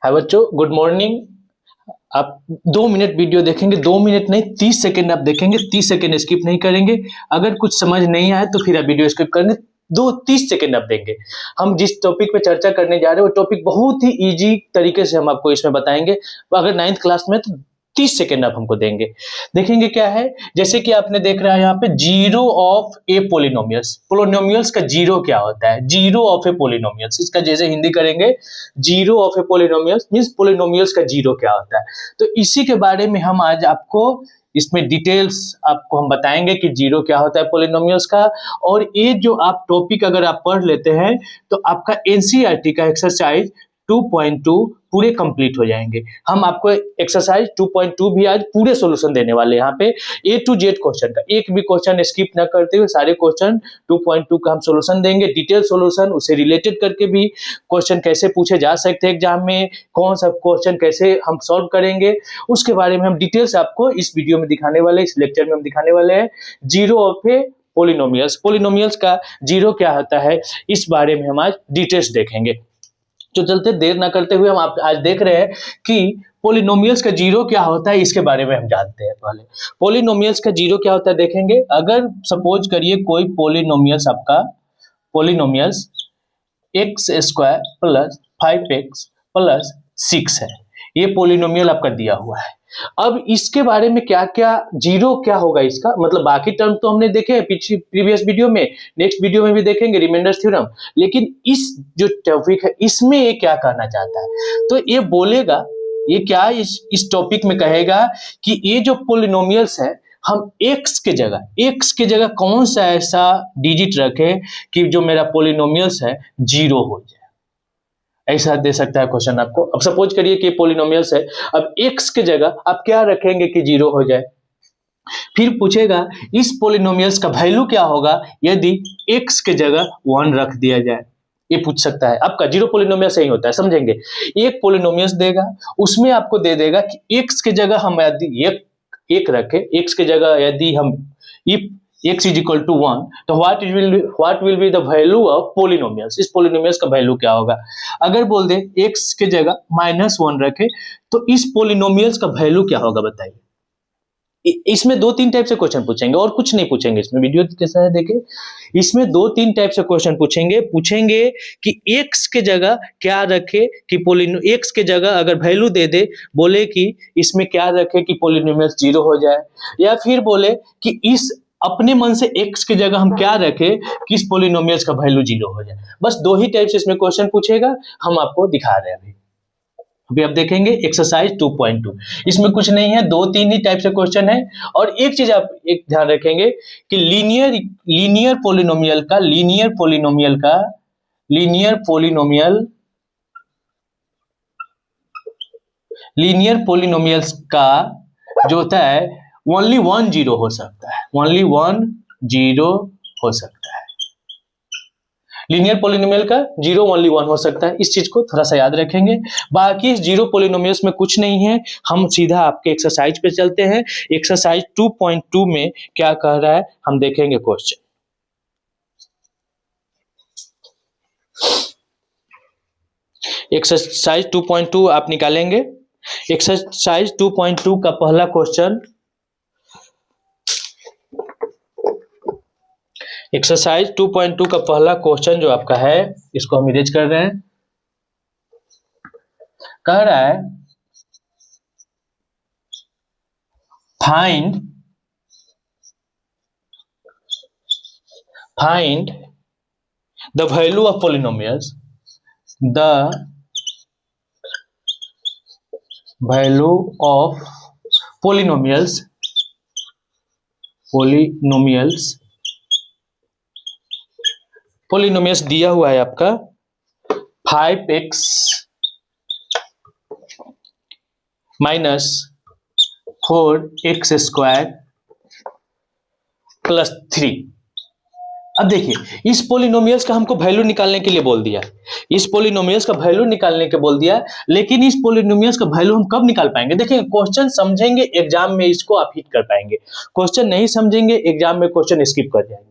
हाय बच्चों, good morning. आप 2 minute video देखेंगे, 2 मिनट नहीं 30 सेकेंड आप देखेंगे, 30 सेकेंड स्किप नहीं करेंगे। अगर कुछ समझ नहीं आए तो फिर आप वीडियो स्किप करेंगे। 30 सेकेंड आप देंगे। हम जिस टॉपिक पे चर्चा करने जा रहे हैं वो टॉपिक बहुत ही इजी तरीके से हम आपको इसमें बताएंगे। अगर 9th क्लास में तो 30 सेकेंड आप हमको देंगे। देखेंगे क्या है, जैसे कि आपने देख रहा है यहाँ पे zero of A polynomials. Polynomials का जीरो क्या होता है? जीरो ऑफ ए पोलिनोमियल्स, इसका जैसे हिंदी करेंगे zero of A polynomials means polynomials का जीरो क्या होता है। तो इसी के बारे में हम आज आपको इसमें डिटेल्स आपको हम बताएंगे कि जीरो क्या होता है पोलिनोमियल्स का। और ये जो आप टॉपिक अगर आप पढ़ लेते हैं तो आपका एनसीईआरटी का एक्सरसाइज 2.2 पूरे कंप्लीट हो जाएंगे। हम आपको एक्सरसाइज 2.2 भी आज पूरे सॉल्यूशन देने वाले हैं। यहाँ पे A to Z क्वेश्चन का एक भी क्वेश्चन स्किप ना करते हुए सारे क्वेश्चन 2.2 का हम सॉल्यूशन देंगे, डिटेल सॉल्यूशन, उसे रिलेटेड करके भी क्वेश्चन कैसे पूछे जा सकते हैं एग्जाम में, कौन सा क्वेश्चन कैसे हम सॉल्व करेंगे, उसके बारे में हम डिटेल्स आपको इस वीडियो में दिखाने वाले, इस लेक्चर में हम दिखाने वाले हैं। Zero of A polynomials, polynomials का जीरो क्या होता है इस बारे में हम आज डिटेल्स देखेंगे। तो चलते देर ना करते हुए हम आप आज देख रहे हैं कि पोलिनोमियल्स का जीरो क्या होता है, इसके बारे में हम जानते हैं। पहले पोलिनोमियल्स का जीरो क्या होता है देखेंगे। अगर सपोज करिए कोई पोलिनोमियल्स आपका polynomials x square plus 5x plus 6 है, ये पोलिनोमियल आपका दिया हुआ है। अब इसके बारे में क्या क्या जीरो क्या होगा इसका मतलब, बाकी टर्म तो हमने देखे हैं प्रीवियस वीडियो में, नेक्स्ट वीडियो में भी देखेंगे रिमाइंडर थ्योरम, लेकिन इस जो टॉपिक है इसमें ये क्या कहना चाहता है। तो ये बोलेगा, ये क्या इस टॉपिक में कहेगा कि ये जो पोलिनोमियल्स है हम x के जगह कौन सा ऐसा डिजिट रखें कि जो मेरा पोलिनोमियल्स है जीरो हो जाए। ऐसा दे सकता है क्वेश्चन आपको। अब सपोज करिए कि पोलिनोमियल्स है, अब x के जगह आप क्या रखेंगे कि जीरो हो जाए। फिर पूछेगा इस पोलिनोमियल्स का वैल्यू क्या होगा यदि x के जगह 1 रख दिया जाए। ये पूछ सकता है। आपका जीरो पोलिनोमियल सही होता है, समझेंगे। एक पोलिनोमियल्स देगा, उसमें आपको दे देगा कि x के जगह हम यदि एक रखे, x के जगह यदि हम if x is equal to 1 तो what will be the value of polynomials, इस पोलिनोमियल्स का वैल्यू क्या होगा। अगर बोल दे x के जगह -1 रखे तो इस पोलिनोमियल्स का वैल्यू क्या होगा बताइए। इसमें 2-3 टाइप से क्वेश्चन पूछेंगे और कुछ नहीं पूछेंगे। इसमें वीडियो कैसा है देखें, इसमें 2-3 टाइप से क्वेश्चन पूछेंगे कि x के जगह क्या रखे कि x के जगह अगर वैल्यू दे दे, बोले कि इसमें क्या रखे कि पोलिनोमियल्स जीरो हो जाए, या फिर बोले कि इस अपने मन से x की जगह हम क्या रखें कि इस पोलिनोमियल्स का वैल्यू जीरो हो जाए। बस 2 ही टाइप से इसमें क्वेश्चन पूछेगा, हम आपको दिखा रहे हैं अभी आप देखेंगे एक्सरसाइज 2.2। इसमें कुछ नहीं है, 2-3 ही टाइप से क्वेश्चन है। और एक चीज आप एक ध्यान रखेंगे कि लीनियर पोलिनोमियल्स का जो होता है ओनली 1 जीरो हो सकता है, ओनली 1 जीरो हो सकता है। लीनियर पोलिनोमियल का जीरो ओनली 1 हो सकता है, इस चीज को थोड़ा सा याद रखेंगे। बाकी इस जीरो पोलिनोमियल्स में कुछ नहीं है। हम सीधा आपके एक्सरसाइज पे चलते हैं। एक्सरसाइज 2.2 में क्या कह रहा है हम देखेंगे क्वेश्चन। एक्सरसाइज 2.2 आप निकालेंगे। एक्सरसाइज 2.2 का पहला क्वेश्चन, एक्सरसाइज 2.2 का पहला क्वेश्चन जो आपका है इसको हम इरेज कर रहे हैं। कह रहा है find the value of polynomials, the value of polynomials दिया हुआ है आपका 5x minus 4x square plus 3। अब देखिए इस पोलिनोमियल्स का हमको वैल्यू निकालने के लिए बोल दिया, लेकिन इस पोलिनोमियल्स का वैल्यू हम कब निकाल पाएंगे। देखिए क्वेश्चन समझेंगे एग्जाम में इसको आप हिट कर पाएंगे, क्वेश्चन नहीं समझेंगे एग्जाम में क्वेश्चन स्किप कर जाएंगे।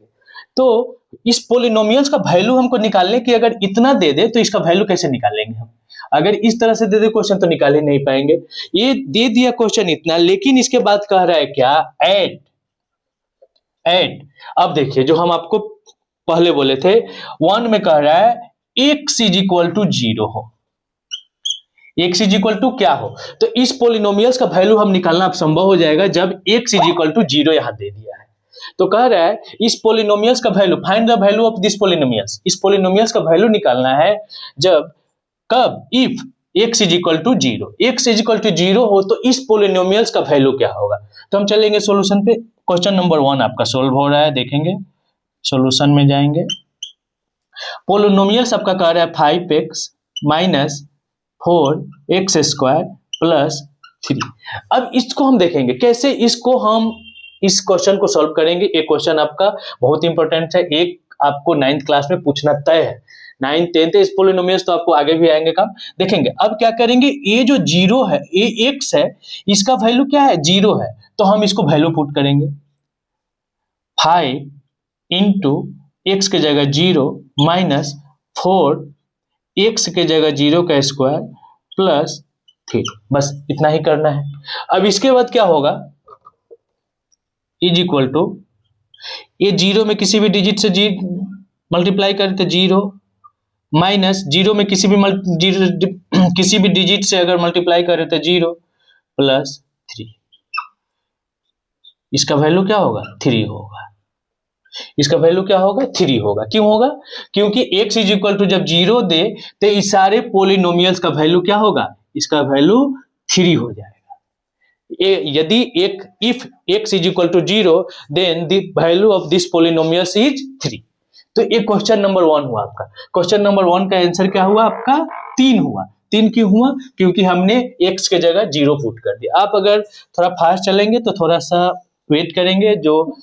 तो इस पोलिनोमियल्स का वैल्यू हमको निकालने की अगर इतना दे दे तो इसका वैल्यू कैसे निकालेंगे हम। अगर इस तरह से दे दे क्वेश्चन तो निकाल ही नहीं पाएंगे। ये दे दिया क्वेश्चन इतना, लेकिन इसके बाद कह रहा है क्या, ऐड। ऐड, अब देखिए जो हम आपको पहले बोले थे 1 में कह रहा है x इज इक्वल टू 0 हो, x इज इक्वल टू क्या हो, तो इस पोलिनोमियल्स का वैल्यू हम निकालना अब संभव हो जाएगा जब x इज इक्वल टू 0 यहां दे दिया है। तो कह रहा है इस पोलिनोमियल्स का value, find the value of this polynomials, इस पोलिनोमियल्स का वैल्यू निकालना है जब, कब, if x is equal to 0, x is equal to 0 हो तो इस पोलिनोमियल्स का वैल्यू क्या होगा। तो हम चलेंगे सॉल्यूशन पे। क्वेश्चन नंबर 1 आपका सोल्व हो रहा है, देखेंगे सॉल्यूशन में जाएंगे। पोलिनोमियल्स आपका कह रहा है 5x minus 4x square plus 3। अब इसको हम देखेंगे कैसे इसको हम इस क्वेश्चन को सॉल्व करेंगे। एक क्वेश्चन आपका बहुत इंपॉर्टेंट है, एक आपको 9th क्लास में पूछना तय है, 9th 10th इस पोलिनोमियल्स तो आपको आगे भी आएंगे काम। देखेंगे अब क्या करेंगे, ये जो 0 है, ये x है, इसका वैल्यू क्या है, 0 है, तो हम इसको वैल्यू पुट करेंगे 5 इंटू एक्स के जगह 0 माइनस 4 एक्स के जगह 0 का स्क्वायर प्लस 3, बस इतना ही करना है। अब इसके बाद क्या होगा, इज इक्वल टू, ये 0 में किसी भी डिजिट से मल्टीप्लाई करें तो 0 माइनस 0 में किसी भी डिजिट से अगर मल्टीप्लाई करें तो 0 प्लस 3, इसका वैल्यू क्या होगा, 3 होगा। इसका वैल्यू क्या होगा, 3 होगा। क्यों होगा, क्योंकि x इज इक्वल टू जब 0 दे तो इस सारे पोलिनोमियल्स का वैल्यू क्या होगा, इसका वैल्यू 3 हो जाएगा। यदि if x is equal to 0 then the value of this polynomials is 3। तो ये क्वेश्चन नंबर 1 हुआ आपका। क्वेश्चन नंबर 1 का आंसर क्या हुआ आपका, 3 हुआ। 3 क्यों हुआ, क्योंकि हमने x के जगह 0 पुट कर दिया। आप अगर थोड़ा फास्ट चलेंगे तो थोड़ा सा वेट करेंगे, जो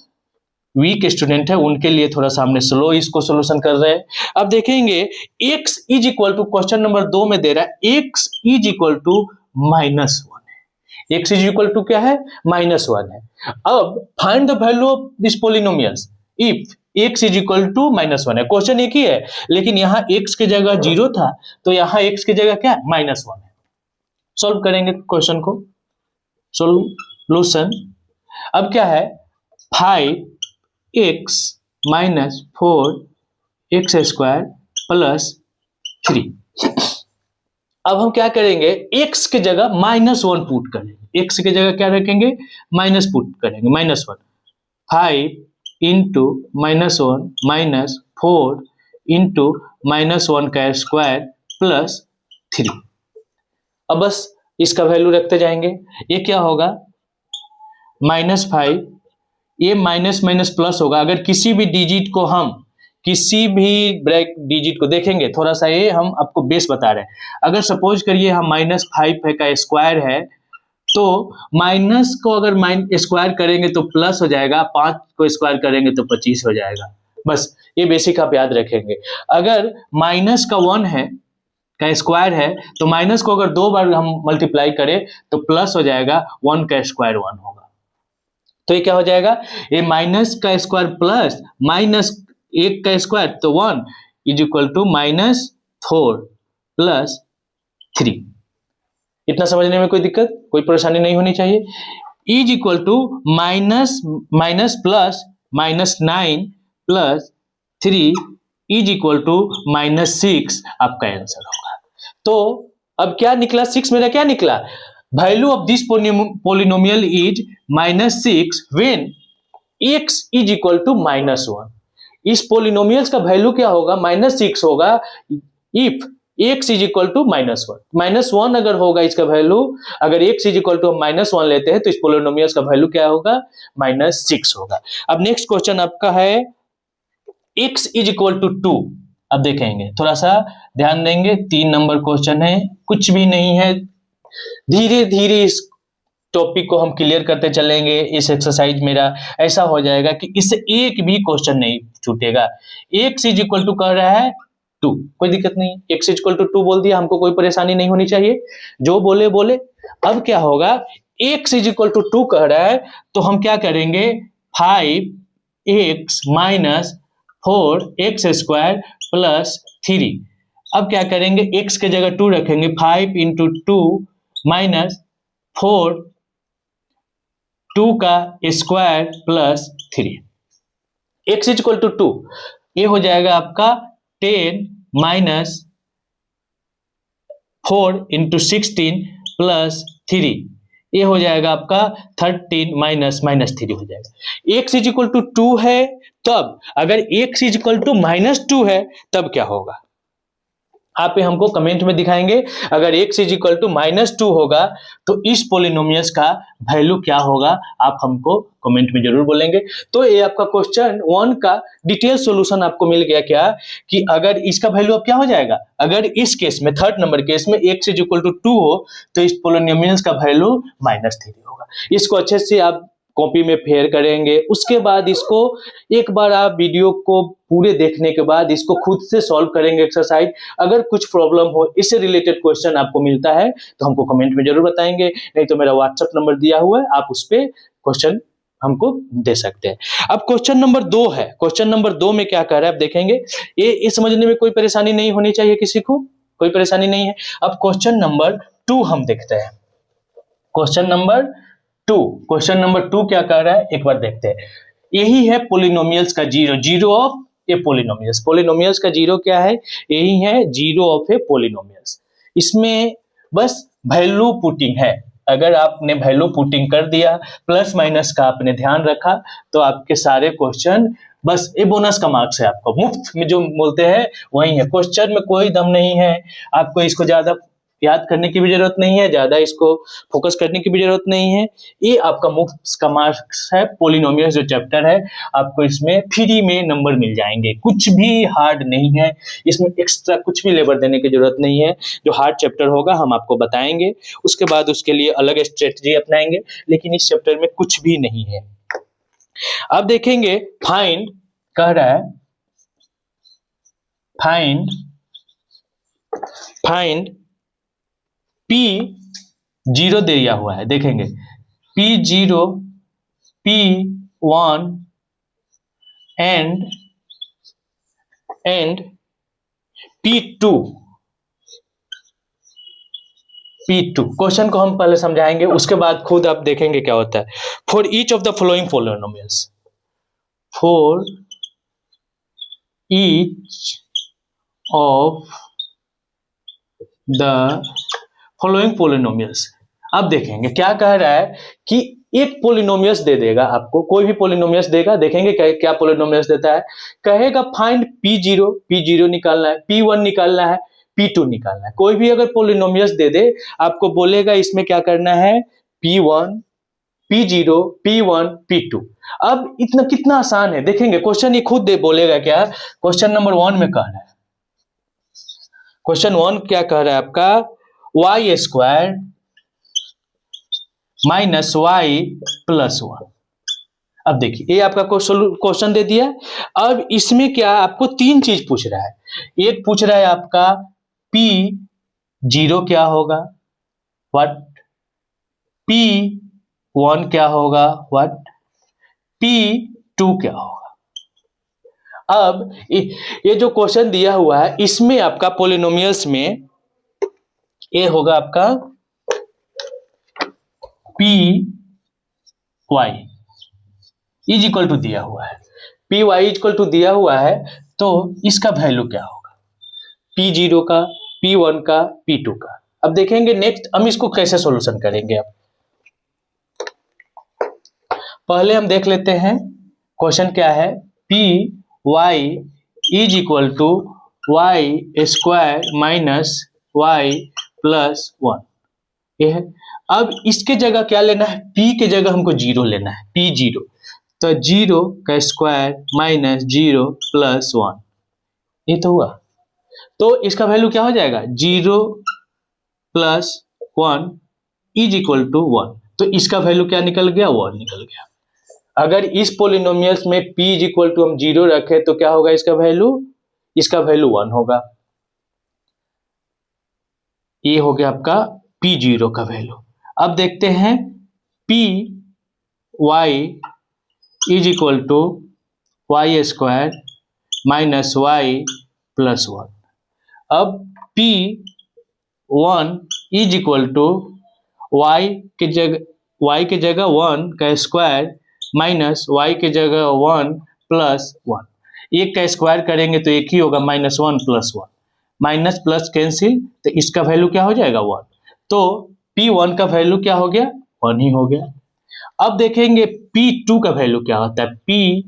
वीक स्टूडेंट है उनके लिए थोड़ा सा हमने स्लो इसको सोल्यूशन कर रहे हैं। अब देखेंगे x is equal to, question number 2 में दे रहा है x इज इक्वल टू -1 है। x इज इक्वल टू क्या है, -1 है। अब find the value of this polynomials if x is equal to -1 है। क्वेश्चन एक ही है, लेकिन यहाँ x की जगह 0 था तो यहाँ x की जगह क्या, -1 है। सॉल्व करेंगे क्वेश्चन को, सोल्यूशन। अब क्या है, 5x minus 4x square plus 3। अब हम क्या करेंगे, x की जगह -1 पुट करेंगे। x की जगह क्या रखेंगे, माइनस पुट करेंगे, -1। 5 इंटू -1 माइनस 4 इंटू -1 का स्क्वायर प्लस 3। अब बस इसका वैल्यू रखते जाएंगे। ये क्या होगा, -5, ये माइनस माइनस प्लस होगा। अगर किसी भी डिजिट को हम किसी भी ब्रैक डिजिट को देखेंगे, थोड़ा सा ये हम आपको बेस बता रहे हैं। अगर सपोज करिए हम -5 का स्क्वायर है, तो माइनस को अगर स्क्वायर करेंगे तो प्लस हो जाएगा, 5 को स्क्वायर करेंगे तो 25 हो जाएगा। बस ये बेसिक आप याद रखेंगे। अगर -1 है का स्क्वायर है तो माइनस को अगर 2 बार हम मल्टीप्लाई करें तो प्लस हो जाएगा, 1 का स्क्वायर 1 होगा। तो ये क्या हो जाएगा, ये माइनस का स्क्वायर प्लस -1 का स्क्वायर तो 1 इज इक्वल टू -4 प्लस 3। इतना समझने में कोई दिक्कत, कोई परेशानी नहीं होनी चाहिए। Is equal to minus plus -9 plus 3 is equal to -6 आपका आंसर होगा। तो अब क्या निकला, 6 मेरा क्या निकला, value of this polynomial is -6 when x is equal to -1। इस पोलिनोमियल्स का वैल्यू क्या होगा, -6 होगा if x is equal to -1। -1 अगर होगा इसका वैल्यू, अगर x इज इक्वल टू -1 लेते हैं तो इस पोलिनोमियल्स का वैल्यू क्या होगा, -6 होगा। अब नेक्स्ट क्वेश्चन आपका है x इज इक्वल टू 2। अब देखेंगे, थोड़ा सा ध्यान देंगे, 3 नंबर क्वेश्चन है, कुछ भी नहीं है, धीरे धीरे इस टॉपिक को हम क्लियर करते चलेंगे। इस एक्सरसाइज मेरा ऐसा हो जाएगा कि इससे एक भी क्वेश्चन नहीं छूटेगा। x इज इक्वल टू कह रहा है 2, कोई दिक्कत नहीं, x इज इक्वल टू 2 बोल दिया, हमको कोई परेशानी नहीं होनी चाहिए, जो बोले बोले। अब क्या होगा, x इज इक्वल टू 2 कह रहा है तो हम क्या करेंगे, 5x minus 4x square plus 3। अब क्या करेंगे, x के जगह 2 रखेंगे, 5 इंटू 2 माइनस 4 2 का square plus 3, x equal to 2, ये हो जाएगा आपका 10 माइनस 4 इंटू 16 प्लस 3, ये हो जाएगा आपका 13 माइनस माइनस 3 हो जाएगा। x इज इक्वल टू 2 है, तब अगर x इज इक्वल टू -2 है तब क्या होगा, आप ये हमको कमेंट में दिखाएंगे। अगर x इज इक्वल टू -2 होगा तो इस पोलिनोमियल्स का वैल्यू क्या होगा, आप हमको कमेंट में जरूर बोलेंगे। तो ये आपका क्वेश्चन 1 का डिटेल सॉल्यूशन आपको मिल गया क्या, कि अगर इसका वैल्यू अब क्या हो जाएगा, अगर इस केस में थर्ड नंबर केस में x इज इक्वल टू 2 हो तो इस पोलिनोमियल्स का वैल्यू -3 होगा। इसको अच्छे से आप कॉपी में फेयर करेंगे, उसके बाद इसको एक बार आप वीडियो को पूरे देखने के बाद इसको खुद से सॉल्व करेंगे एक्सरसाइज। अगर कुछ प्रॉब्लम हो, इससे रिलेटेड क्वेश्चन आपको मिलता है तो हमको कमेंट में जरूर बताएंगे, नहीं तो मेरा व्हाट्सएप नंबर दिया हुआ है, आप उस पर क्वेश्चन हमको दे सकते हैं। अब क्वेश्चन नंबर 2 है, क्वेश्चन नंबर 2 में क्या कह रहा है आप देखेंगे, ये समझने में कोई परेशानी नहीं होनी चाहिए, किसी को कोई परेशानी नहीं है। अब क्वेश्चन नंबर 2 हम देखते हैं, क्वेश्चन नंबर 2 क्या कह रहा है एक बार देखते हैं। यही है पोलिनोमियल्स का zero of A polynomials, polynomials का जीरो क्या है, यही है जीरो ऑफ ए पोलिनोमियल्स। इसमें बस वैल्यू पुटिंग है, अगर आपने वैल्यू पुटिंग कर दिया, प्लस माइनस का आपने ध्यान रखा, तो आपके सारे क्वेश्चन बस ये बोनस का मार्क्स है, आपको मुफ्त में जो बोलते हैं वही है। क्वेश्चन में कोई दम नहीं है, आपको इसको ज्यादा याद करने की भी जरूरत नहीं है, ज्यादा इसको फोकस करने की भी जरूरत नहीं है। ये आपका मुफ्त का मार्क्स है, पोलिनोमियल्स जो चैप्टर है, आपको इसमें फ्री में नंबर मिल जाएंगे, कुछ भी हार्ड नहीं है, इसमें एक्स्ट्रा कुछ भी लेबर देने की जरूरत नहीं है। जो हार्ड चैप्टर होगा हम आपको बताएंगे, उसके बाद उसके लिए अलग स्ट्रेटजी अपनाएंगे, लेकिन इस चैप्टर में कुछ भी नहीं है। अब देखेंगे, फाइंड कह रहा है, फाइंड P0 दिया हुआ है, देखेंगे P0, P1 and P2। Question को हम पहले समझाएंगे, उसके बाद खुद आप देखेंगे क्या होता है। For each of the following polynomials, for each of the following polynomials. अब देखेंगे क्या कह रहा है कि एक पोलिनोमियल्स दे देगा आपको, कोई भी पोलिनोमियल्स देगा, देखेंगे क्या पोलिनोमियल्स देता है। कहेगा फाइंड P0 निकालना है, P1 निकालना है, P2 निकालना है। कोई भी अगर पोलिनोमियल्स दे दे, आपको बोलेगा इसमें क्या करना है, P1 P0 P1 P2। अब इतना कितना आसान है, देखेंगे क्वेश्चन ये खुद दे बोलेगा क्या। क्वेश्चन नंबर 1 में कह रहा है, क्वेश्चन 1 क्या कह रहा है आपका, y square minus y plus 1। अब देखिए ये आपका क्वेश्चन दे दिया। अब इसमें क्या आपको 3 चीज पूछ रहा है, एक पूछ रहा है आपका P0 क्या होगा, व्हाट, P1 क्या होगा, व्हाट, P2 क्या होगा। अब ये जो क्वेश्चन दिया हुआ है, इसमें आपका पोलिनोमियल्स में ये होगा आपका p y is equal to दिया हुआ है, p y is equal to दिया हुआ है, तो इसका वैल्यू क्या होगा, P0 का, P1 का, P2 का। अब देखेंगे नेक्स्ट हम इसको कैसे सॉल्यूशन करेंगे। अब पहले हम देख लेते हैं क्वेश्चन क्या है, p y is equal to y square minus y plus 1, ये है। अब इसके जगह क्या लेना है, P के जगह हमको 0 लेना है, P0, तो 0 का स्क्वायर माइनस 0 प्लस 1, ये तो हुआ। तो इसका वैल्यू क्या हो जाएगा, 0 प्लस 1 इज इक्वल टू 1, तो इसका वैल्यू क्या निकल गया, 1 निकल गया। अगर इस पोलिनोमियल्स में P इज इक्वल टू हम 0 रखें तो क्या होगा इसका वैल्यू, 1 होगा। ये हो गया आपका P0 का वैल्यू। अब देखते हैं p y is equal to y square minus y plus 1। अब P1 is equal to y के जगह 1 का स्क्वायर माइनस y के जगह 1 प्लस 1। एक का स्क्वायर करेंगे तो एक ही होगा, -1 + 1, माइनस प्लस कैंसिल, तो इसका वैल्यू क्या हो जाएगा 1। तो P1 का वैल्यू क्या हो गया 1 ही हो गया। अब देखेंगे P2 का वैल्यू क्या होता है, Py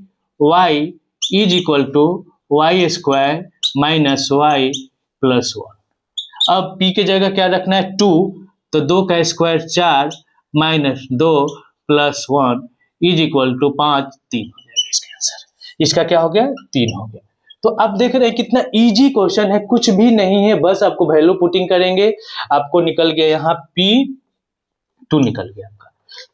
is equal to y square minus y plus 1। अब P के जगह क्या रखना है 2, तो 2 का square 4 minus 2 plus 1 is equal to 5, 3 हो जाएगा इसका आंसर। इसका क्या हो गया 3 हो गया। तो आप देख रहे हैं कितना इजी क्वेश्चन है, कुछ भी नहीं है, बस आपको वैल्यू पुटिंग करेंगे, आपको निकल गया यहाँ P2 निकल गया आपका।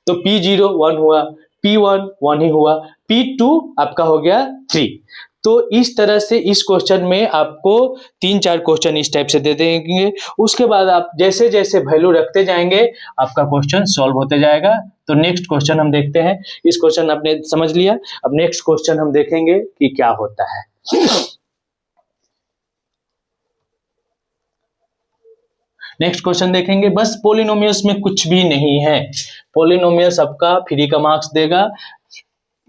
तो P0 1 हुआ, P1 1 ही हुआ, P2 आपका हो गया 3। तो इस तरह से इस क्वेश्चन में आपको 3-4 क्वेश्चन इस टाइप से दे देंगे, उसके बाद आप जैसे जैसे वैल्यू रखते जाएंगे आपका क्वेश्चन सॉल्व होते जाएगा। तो नेक्स्ट क्वेश्चन हम देखते हैं। इस क्वेश्चन आपने समझ लिया, अब नेक्स्ट क्वेश्चन हम देखेंगे कि क्या होता है। नेक्स्ट क्वेश्चन देखेंगे, बस पोलिनोमियल्स में कुछ भी नहीं है, पोलिनोमियल्स आपका फ्री का मार्क्स देगा।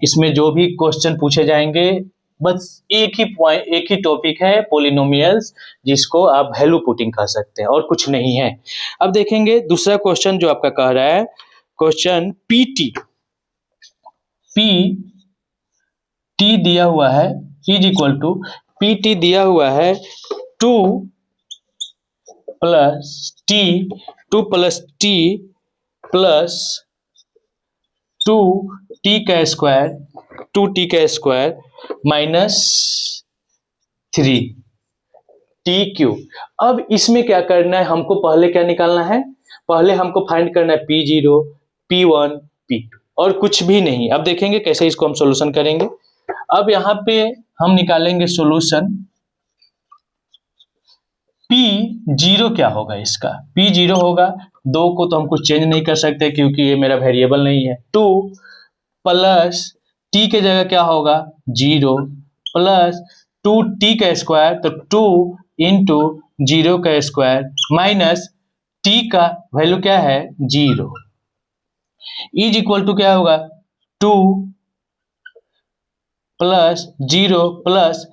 इसमें जो भी क्वेश्चन पूछे जाएंगे बस एक ही टॉपिक है पोलिनोमियल्स, जिसको आप वैल्यू पुटिंग कर सकते हैं और कुछ नहीं है। अब देखेंगे दूसरा क्वेश्चन जो आपका कह रहा है, क्वेश्चन P दिया हुआ है इज इक्वल टू PT दिया हुआ है 2 + t प्लस 2t का स्क्वायर माइनस 3t³। अब इसमें क्या करना है, हमको पहले क्या निकालना है, पहले हमको फाइंड करना है P0, P1, P2 और कुछ भी नहीं। अब देखेंगे कैसे इसको हम सॉल्यूशन करेंगे। अब यहाँ पे हम निकालेंगे सॉल्यूशन। P0 क्या होगा, इसका P0 होगा, 2 को तो हम कुछ चेंज नहीं कर सकते क्योंकि ये मेरा वेरिएबल नहीं है। 2 प्लस t के जगह क्या होगा 0 प्लस 2t का स्क्वायर, तो 2 इंटू 0 का स्क्वायर माइनस t का वैल्यू क्या है 0 इज इक्वल टू क्या होगा 2 प्लस 0 प्लस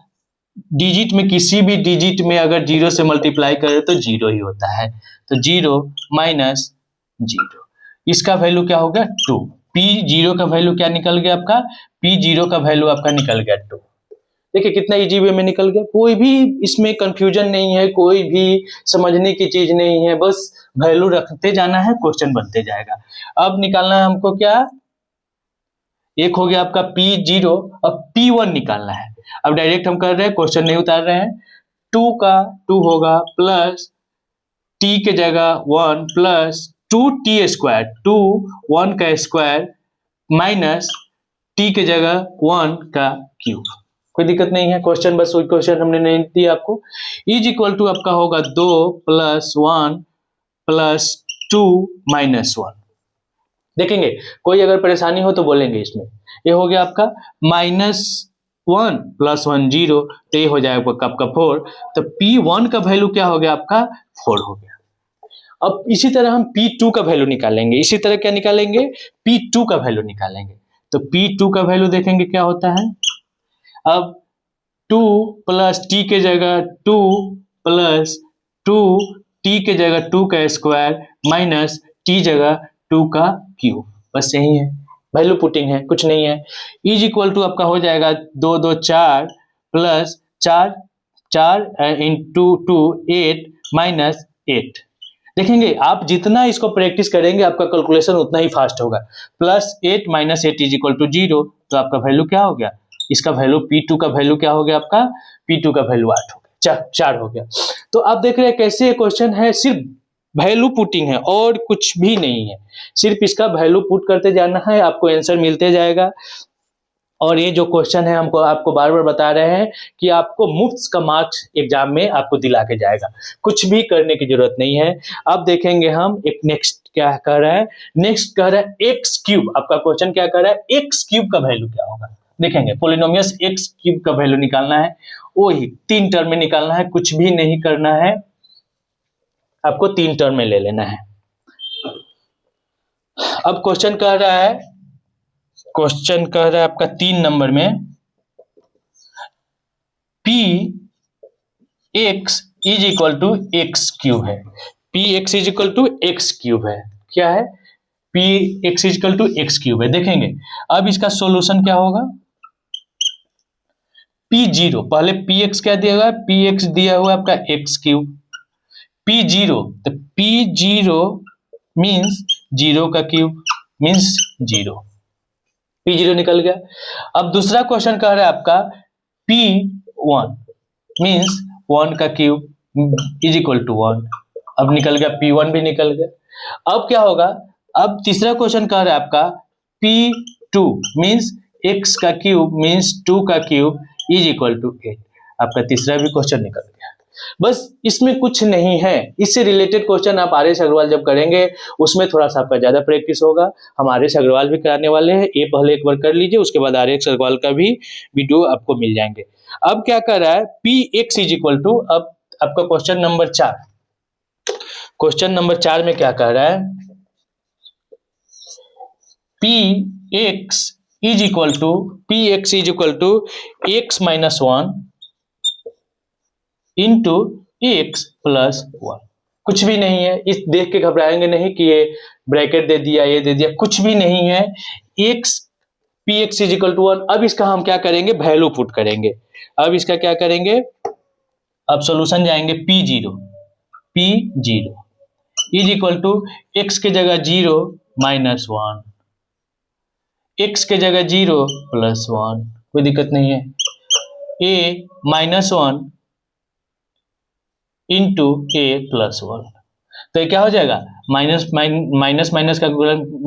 डिजिट में किसी भी डिजिट में अगर 0 से मल्टीप्लाई करें तो 0 ही होता है, तो 0 माइनस 0, इसका वैल्यू क्या होगा 2। P0 का वैल्यू क्या निकल गया आपका, P0 का वैल्यू आपका निकल गया 2। देखिए कितना इजी वे में निकल गया, कोई भी इसमें कंफ्यूजन नहीं है, कोई भी समझने की चीज नहीं है, बस वैल्यू रखते जाना है, क्वेश्चन बनते जाएगा। अब निकालना है हमको क्या, एक हो गया आपका P0, अब P1 निकालना है। अब डायरेक्ट हम कर रहे हैं, क्वेश्चन नहीं उतार रहे हैं। 2 का 2 होगा प्लस t के जगह 1 प्लस 2t स्क्वायर, 2 1 का स्क्वायर माइनस t के जगह 1 का क्यूब। कोई दिक्कत नहीं है, क्वेश्चन बस वही क्वेश्चन हमने नहीं दिया आपको। इज इक्वल टू आपका होगा 2 + 1 + 2 - 1। देखेंगे कोई अगर परेशानी हो तो बोलेंगे इसमें। ये हो गया आपका -1 + 1 0, तो ये हो जाएगा आपका 4। तो P1 का वैल्यू क्या हो गया आपका 4 हो गया। अब इसी तरह हम P2 का वैल्यू निकालेंगे, इसी तरह क्या निकालेंगे P2 का वैल्यू निकालेंगे। तो P2 का वैल्यू देखेंगे क्या होता है। अब 2 प्लस t के जगह 2 प्लस 2t के जगह 2 का स्क्वायर माइनस t जगह 2 का क्यूब, बस यही है, वैल्यू पुटिंग है, कुछ नहीं है। इज इक्वल टू आपका हो जाएगा 2 2 4 प्लस 4 4 इंटू 2 8 माइनस 8। देखेंगे आप जितना इसको प्रैक्टिस करेंगे आपका कैलकुलेशन उतना ही फास्ट होगा। +8 - 8 इज इक्वल टू 0, तो आपका वैल्यू क्या हो गया, इसका वैल्यू P2 का वैल्यू क्या हो गया आपका, P2 का वैल्यू 8 हो गया, 4 हो गया। तो आप देख रहे हैं कैसे ये क्वेश्चन है, सिर्फ वैल्यू पुटिंग है और कुछ भी नहीं है, सिर्फ इसका वैल्यू पुट करते जाना है, आपको आंसर मिलते जाएगा। और ये जो क्वेश्चन है हमको आपको बार बार बता रहे हैं कि आपको मुफ्त का मार्क्स एग्जाम में आपको दिला के जाएगा, कुछ भी करने की जरूरत नहीं है। अब देखेंगे हम एक नेक्स्ट क्या कह रहा है, नेक्स्ट कह रहा है x³। आपका क्वेश्चन क्या कह रहा है, x³ का वैल्यू क्या होगा। देखेंगे पोलिनोमियल्स x³ का वैल्यू निकालना है वही 3 टर्म में निकालना है, कुछ भी नहीं करना है, आपको 3 टर्म में ले लेना है। अब क्वेश्चन कह रहा है आपका 3 नंबर में P x is equal to x cube है। P x is equal to x cube है। क्या है? P x is equal to x cube है। देखेंगे अब इसका सॉल्यूशन क्या होगा। पी जीरो, पहले पी एक्स क्या दिया हुआ है, पी एक्स दिया हुआ है आपका एक्स क्यूब, पी जीरो, तो पी जीरो मीन्स जीरो का cube means zero, p zero निकल गया। अब दूसरा क्वेश्चन कह रहा है आपका पी वन मीन्स वन का cube is equal to one, अब निकल गया, पी वन भी निकल गया। अब क्या होगा, अब तीसरा क्वेश्चन कह रहा है आपका पी टू मीन्स एक्स का क्यूब मीन्स टू का क्यूब इज इक्वल टू 8, आपका तीसरा भी क्वेश्चन निकल गया। बस इसमें कुछ नहीं है। इससे रिलेटेड क्वेश्चन आप आर एस अग्रवाल जब करेंगे उसमें थोड़ा सा आपका ज्यादा प्रैक्टिस होगा। हम आर एस अग्रवाल भी कराने वाले हैं, ये पहले एक बार कर लीजिए, उसके बाद आर एस अग्रवाल का भी वीडियो आपको मिल जाएंगे। अब क्या कर रहा है, P x is equal to, अब आपका क्वेश्चन नंबर 4, क्वेश्चन नंबर 4 में क्या कह रहा है, P x is equal to x minus one into x plus one. कुछ भी नहीं है, इस देख के घबराएंगे नहीं कि ये ब्रैकेट दे दिया, ये दे दिया, कुछ भी नहीं है। X p x is equal to one. अब इसका हम क्या करेंगे, वैल्यू पुट करेंगे। अब इसका क्या करेंगे, अब सॉल्यूशन जाएंगे p zero is equal to x के जगह 0 माइनस 1, एक्स के जगह 0 प्लस 1, कोई दिक्कत नहीं है, ए माइनस 1 इंटू ए प्लस 1। तो ये क्या हो जाएगा, माइनस माइनस का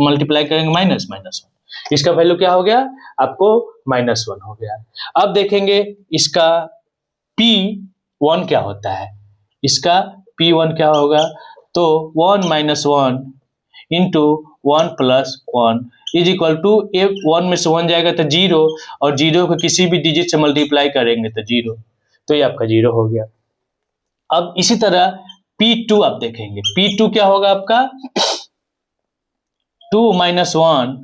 मल्टीप्लाई करेंगे माइनस माइनस 1, इसका वैल्यू क्या हो गया आपको माइनस 1 हो गया। अब देखेंगे इसका P1 क्या होता है, इसका P1 क्या होगा, तो 1 minus 1 into 1 plus 1 is equal to, 1 में से 1 जाएगा तो 0, और 0 को किसी भी डिजिट से मल्टीप्लाई करेंगे तो 0, तो ये आपका 0 हो गया। अब इसी तरह P2 आप देखेंगे, P2 क्या होगा आपका, 2 माइनस 1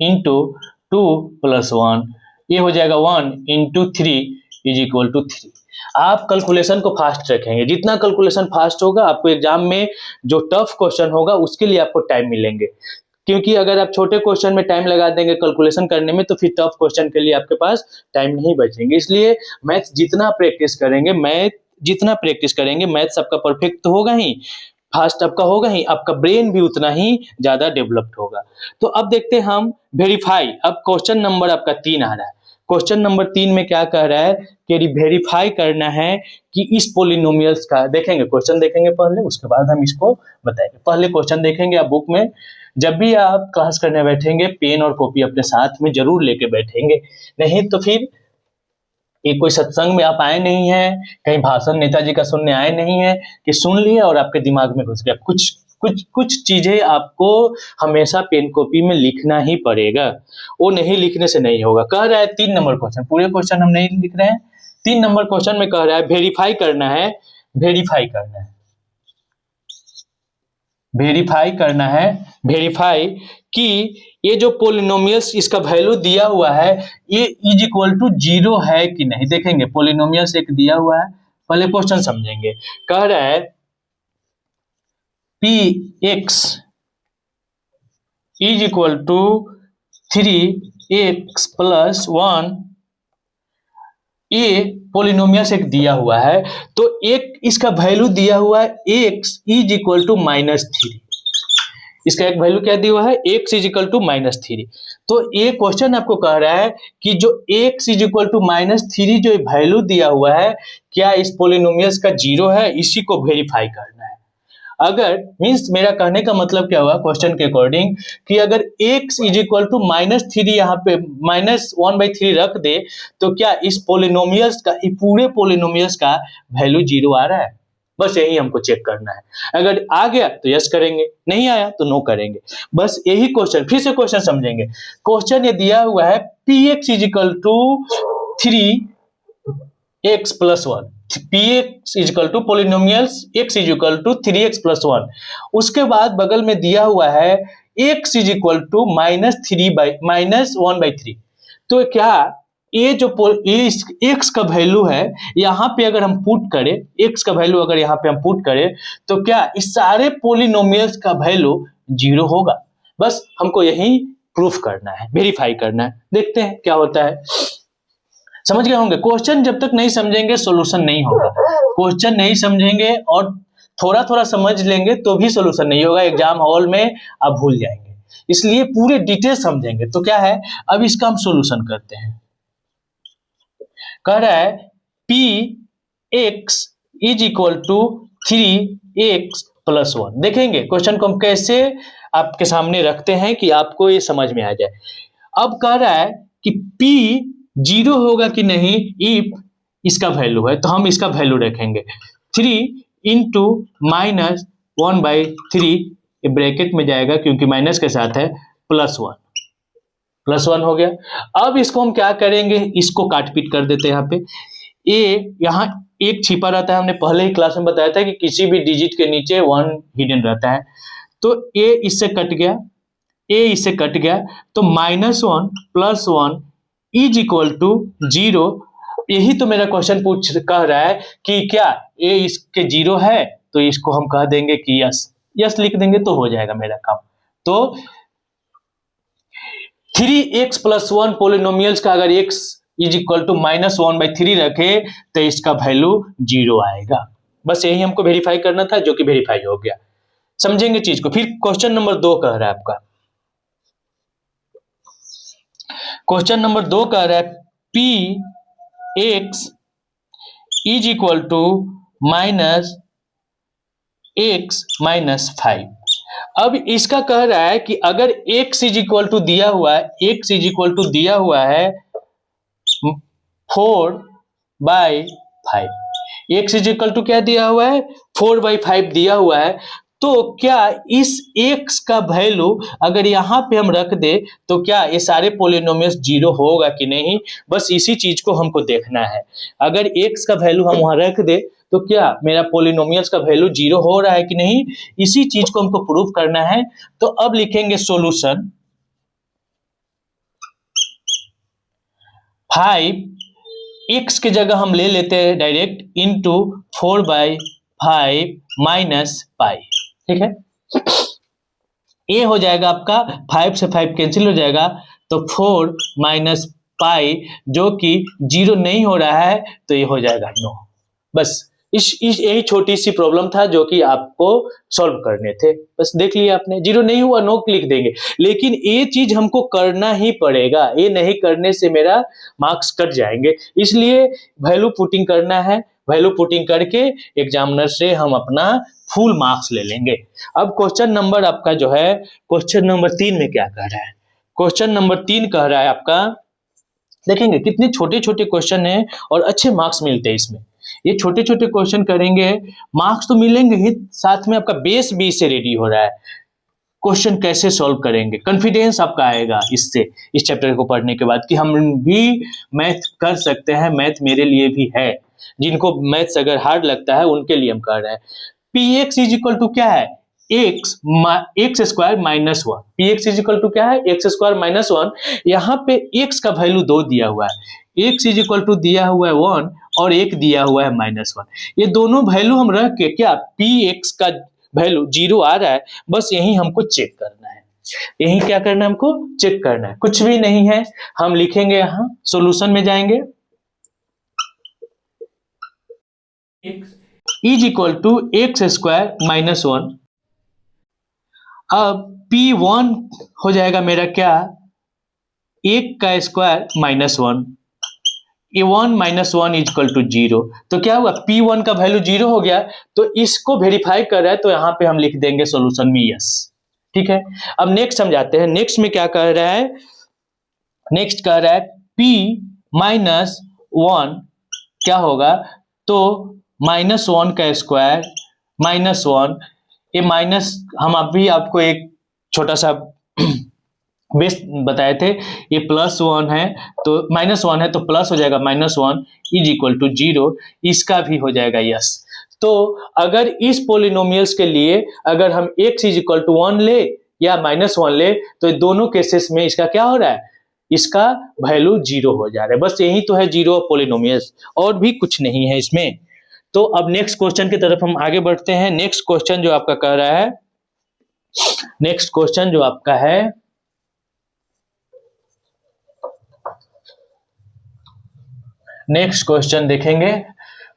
इंटू 2 प्लस 1, ये हो जाएगा 1 इंटू 3 इज इक्वल टू 3। आप कैलकुलेशन को फास्ट रखेंगे, जितना कैलकुलेशन फास्ट होगा आपको एग्जाम में जो टफ क्वेश्चन होगा उसके लिए आपको टाइम मिलेंगे। क्योंकि अगर आप छोटे क्वेश्चन में टाइम लगा देंगे कैलकुलेशन करने में तो फिर टफ क्वेश्चन के लिए आपके पास टाइम नहीं बचेंगे। इसलिए मैथ्स जितना प्रैक्टिस करेंगे मैथ्स आपका परफेक्ट तो होगा ही, फास्ट आपका होगा ही, आपका ब्रेन भी उतना ही ज्यादा डेवलप्ड होगा। तो अब देखते हैं हम वेरीफाई। अब क्वेश्चन नंबर आपका 3 आ रहा है। क्वेश्चन नंबर 3 में क्या कह रहा है कि वेरीफाई करना है कि इस पोलिनोमियल्स का, देखेंगे क्वेश्चन देखेंगे पहले, उसके बाद हम इसको बताएंगे। पहले क्वेश्चन देखेंगे आप बुक में, जब भी आप क्लास करने बैठेंगे पेन और कॉपी अपने साथ में जरूर लेके बैठेंगे, नहीं तो फिर ये कोई सत्संग में आप आए नहीं हैं, कहीं भाषण नेताजी का सुनने आए नहीं हैं कि सुन लिया और आपके दिमाग में घुस गया। कुछ चीजें आपको हमेशा पेन कॉपी में लिखना ही पड़ेगा, वो नहीं लिखने से नहीं होगा। कह रहा है 3 नंबर क्वेश्चन, पूरे क्वेश्चन हम नहीं लिख रहे हैं, 3 नंबर क्वेश्चन में कह रहा है वेरीफाई करना है वेरीफाई कि ये जो पोलिनोमियल्स इसका वैल्यू दिया हुआ है ये इज इक्वल टू 0 है कि नहीं। देखेंगे पोलिनोमियल्स एक दिया हुआ है, पहले क्वेश्चन समझेंगे। कह रहा है P x is equal to 3x plus 1, ये पोलिनोमियल्स एक दिया हुआ है, तो एक इसका वैल्यू दिया हुआ है x इज इक्वल टू -3, इसका एक वैल्यू क्या दिया हुआ है x इज इक्वल टू -3। तो ये क्वेश्चन आपको कह रहा है कि जो x इज इक्वल टू -3 जो वैल्यू दिया हुआ है क्या इस पोलिनोमियल्स का 0 है, इसी को वेरीफाई करना है। अगर मीन्स मेरा कहने का मतलब क्या हुआ क्वेश्चन के अकॉर्डिंग कि अगर x इज इक्वल टू -3 यहाँ पे -1/3 रख दे तो क्या इस पोलिनोमियल्स का, पूरे पोलिनोमियल्स का वैल्यू 0 आ रहा है, बस यही हमको चेक करना है। अगर आ गया तो यस करेंगे, नहीं आया तो नो करेंगे, बस यही क्वेश्चन। फिर से क्वेश्चन समझेंगे। क्वेश्चन ये दिया हुआ है px is equal to 3 x plus one, p x is equal to polynomials x is equal to 3x plus one. उसके बाद बगल में दिया हुआ है x इज इक्वल टू -1/3। तो क्या ये जो ये x का वैल्यू है यहाँ पे अगर हम पुट करें, x का वैल्यू अगर यहाँ पे हम पुट करें तो क्या इस सारे पोलिनोमियल्स का वैल्यू 0 होगा। बस हमको यही प्रूफ करना है, वेरीफाई करना है। देखते हैं क्या होता है। समझ गए होंगे। क्वेश्चन जब तक नहीं समझेंगे सॉल्यूशन नहीं होगा। क्वेश्चन नहीं समझेंगे और थोड़ा थोड़ा समझ लेंगे तो भी सॉल्यूशन नहीं होगा। एग्जाम हॉल में आप भूल जाएंगे, इसलिए पूरे डिटेल समझेंगे। तो क्या है, अब इसका हम सॉल्यूशन करते हैं। कह रहा है P x is equal to 3x plus one. देखेंगे क्वेश्चन को हम कैसे आपके सामने रखते हैं कि आपको ये समझ में आ जाए। अब कह रहा है कि P 0 होगा कि नहीं इफ इसका वैल्यू है, तो हम इसका वैल्यू रखेंगे 3 इंटू -1/3 ब्रैकेट में जाएगा क्योंकि माइनस के साथ है, +1 हो गया। अब इसको हम क्या करेंगे, इसको काट पीट कर देते हैं। यहाँ पे ए, यहाँ एक छिपा रहता है, हमने पहले ही क्लास में बताया था कि किसी भी डिजिट के नीचे 1 हिडन रहता है। तो ए इससे कट गया, ए इससे कट गया, तो -1 + 1 इज इक्वल टू 0। यही तो मेरा क्वेश्चन कह रहा है कि क्या ए इसके 0 है, तो इसको हम कह देंगे कि यस लिख देंगे तो हो जाएगा मेरा काम। तो 3x + 1 पोलिनोमियल्स का अगर x इज इक्वल टू -1/3 रखे तो इसका वैल्यू 0 आएगा। बस यही हमको वेरीफाई करना था, जो कि वेरीफाई हो गया। समझेंगे चीज को। फिर क्वेश्चन नंबर 2 कह रहा है आपका, क्वेश्चन नंबर 2 कह रहा है px is equal to -x - 5। अब इसका कह रहा है कि अगर x इज इक्वल टू दिया हुआ है, x इज इक्वल टू दिया हुआ है 4/5, x इज इक्वल टू क्या दिया हुआ है, 4/5 दिया हुआ है। तो क्या इस x का वैल्यू अगर यहाँ पे हम रख दे तो क्या ये सारे पोलिनोमियल्स 0 होगा कि नहीं, बस इसी चीज को हमको देखना है। अगर x का वैल्यू हम वहां रख दे तो क्या मेरा पोलिनोमियल्स का वैल्यू 0 हो रहा है कि नहीं, इसी चीज को हमको प्रूफ करना है। तो अब लिखेंगे सॉल्यूशन 5x की जगह हम ले लेते हैं डायरेक्ट इंटू 4/5 - पाई। ठीक है, ए हो जाएगा आपका 5 से 5 कैंसिल हो जाएगा, तो 4 - पाई जो कि 0 नहीं हो रहा है, तो ये हो जाएगा 9। बस यही छोटी सी प्रॉब्लम था जो कि आपको सॉल्व करने थे। बस देख लिया आपने, 0 नहीं हुआ 9 लिख देंगे। लेकिन ये चीज हमको करना ही पड़ेगा, ये नहीं करने से मेरा मार्क्स कट जाएंगे। इसलिए वैल्यू पुटिंग करना है, वैल्यू पुटिंग करके एग्जामिनर से हम अपना फुल मार्क्स ले लेंगे। अब क्वेश्चन नंबर आपका जो है, क्वेश्चन नंबर 3 में क्या कह रहा है। क्वेश्चन नंबर 3 कह रहा है आपका, देखेंगे कितने छोटे छोटे क्वेश्चन है और अच्छे मार्क्स मिलते हैं इसमें। ये छोटे छोटे क्वेश्चन करेंगे, मार्क्स तो मिलेंगे ही, साथ में आपका बेस भी इससे रेडी हो रहा है। क्वेश्चन कैसे सॉल्व करेंगे, कॉन्फिडेंस आपका आएगा इससे, इस चैप्टर को पढ़ने के बाद, कि हम भी मैथ कर सकते हैं, मैथ मेरे लिए भी है। जिनको मैथ्स अगर हार्ड लगता है उनके लिए हम कर रहे हैं। px इज इक्वल टू क्या है, x square minus 1। px is equal to क्या है, x स्क्वायर माइनस 1। यहाँ पे x का वैल्यू 2 दिया हुआ है, x इज इक्वल टू दिया हुआ है 1 और 1 दिया हुआ है -1। ये दोनों वैल्यू हम रख के क्या px का वैल्यू 0 आ रहा है, बस यही हमको चेक करना है। यही क्या करना है, हमको चेक करना है, कुछ भी नहीं है। हम लिखेंगे यहाँ, सॉल्यूशन में जाएंगे, is equal to x square minus 1। अब p1 हो जाएगा मेरा क्या, 1 का स्क्वायर -1, ये 1 - 1 इज इक्वल टू 0। तो क्या हुआ, p1 का वैल्यू 0 हो गया, तो इसको वेरीफाई कर रहा है, तो यहाँ पे हम लिख देंगे सॉल्यूशन में यस। ठीक है, अब नेक्स्ट हम जाते हैं। नेक्स्ट में क्या कह रहा है, नेक्स्ट कह रहा है p -1 क्या होगा, तो -1 का स्क्वायर -1, ये माइनस, हम अभी आपको एक छोटा सा बेस बताए थे, ये +1 है तो -1 है तो प्लस हो जाएगा -1 इज इक्वल टू 0, इसका भी हो जाएगा यस। तो अगर इस पोलिनोमियल्स के लिए अगर हम x इज इक्वल टू 1 ले या -1 ले तो दोनों केसेस में इसका क्या हो रहा है, इसका वैल्यू 0 हो जा रहा है। बस यही तो है जीरो ऑफ पोलिनोमियल्स, और भी कुछ नहीं है इसमें। तो अब नेक्स्ट क्वेश्चन की तरफ हम आगे बढ़ते हैं। नेक्स्ट क्वेश्चन जो आपका कह रहा है, नेक्स्ट क्वेश्चन जो आपका है, नेक्स्ट क्वेश्चन देखेंगे,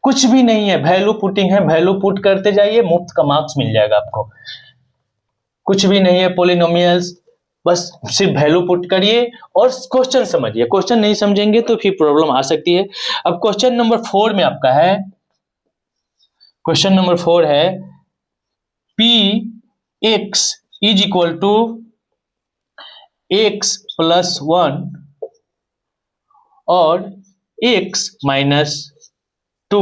कुछ भी नहीं है, वैल्यू पुटिंग है, वैल्यू पुट करते जाइए, मुफ्त का मार्क्स मिल जाएगा आपको। कुछ भी नहीं है पोलिनोमियल्स, बस सिर्फ वैल्यू पुट करिए और क्वेश्चन समझिए। क्वेश्चन नहीं समझेंगे तो फिर प्रॉब्लम आ सकती है। अब क्वेश्चन नंबर 4 में आपका है, क्वेश्चन नंबर 4 है P x is equal to x plus 1 और x माइनस 2।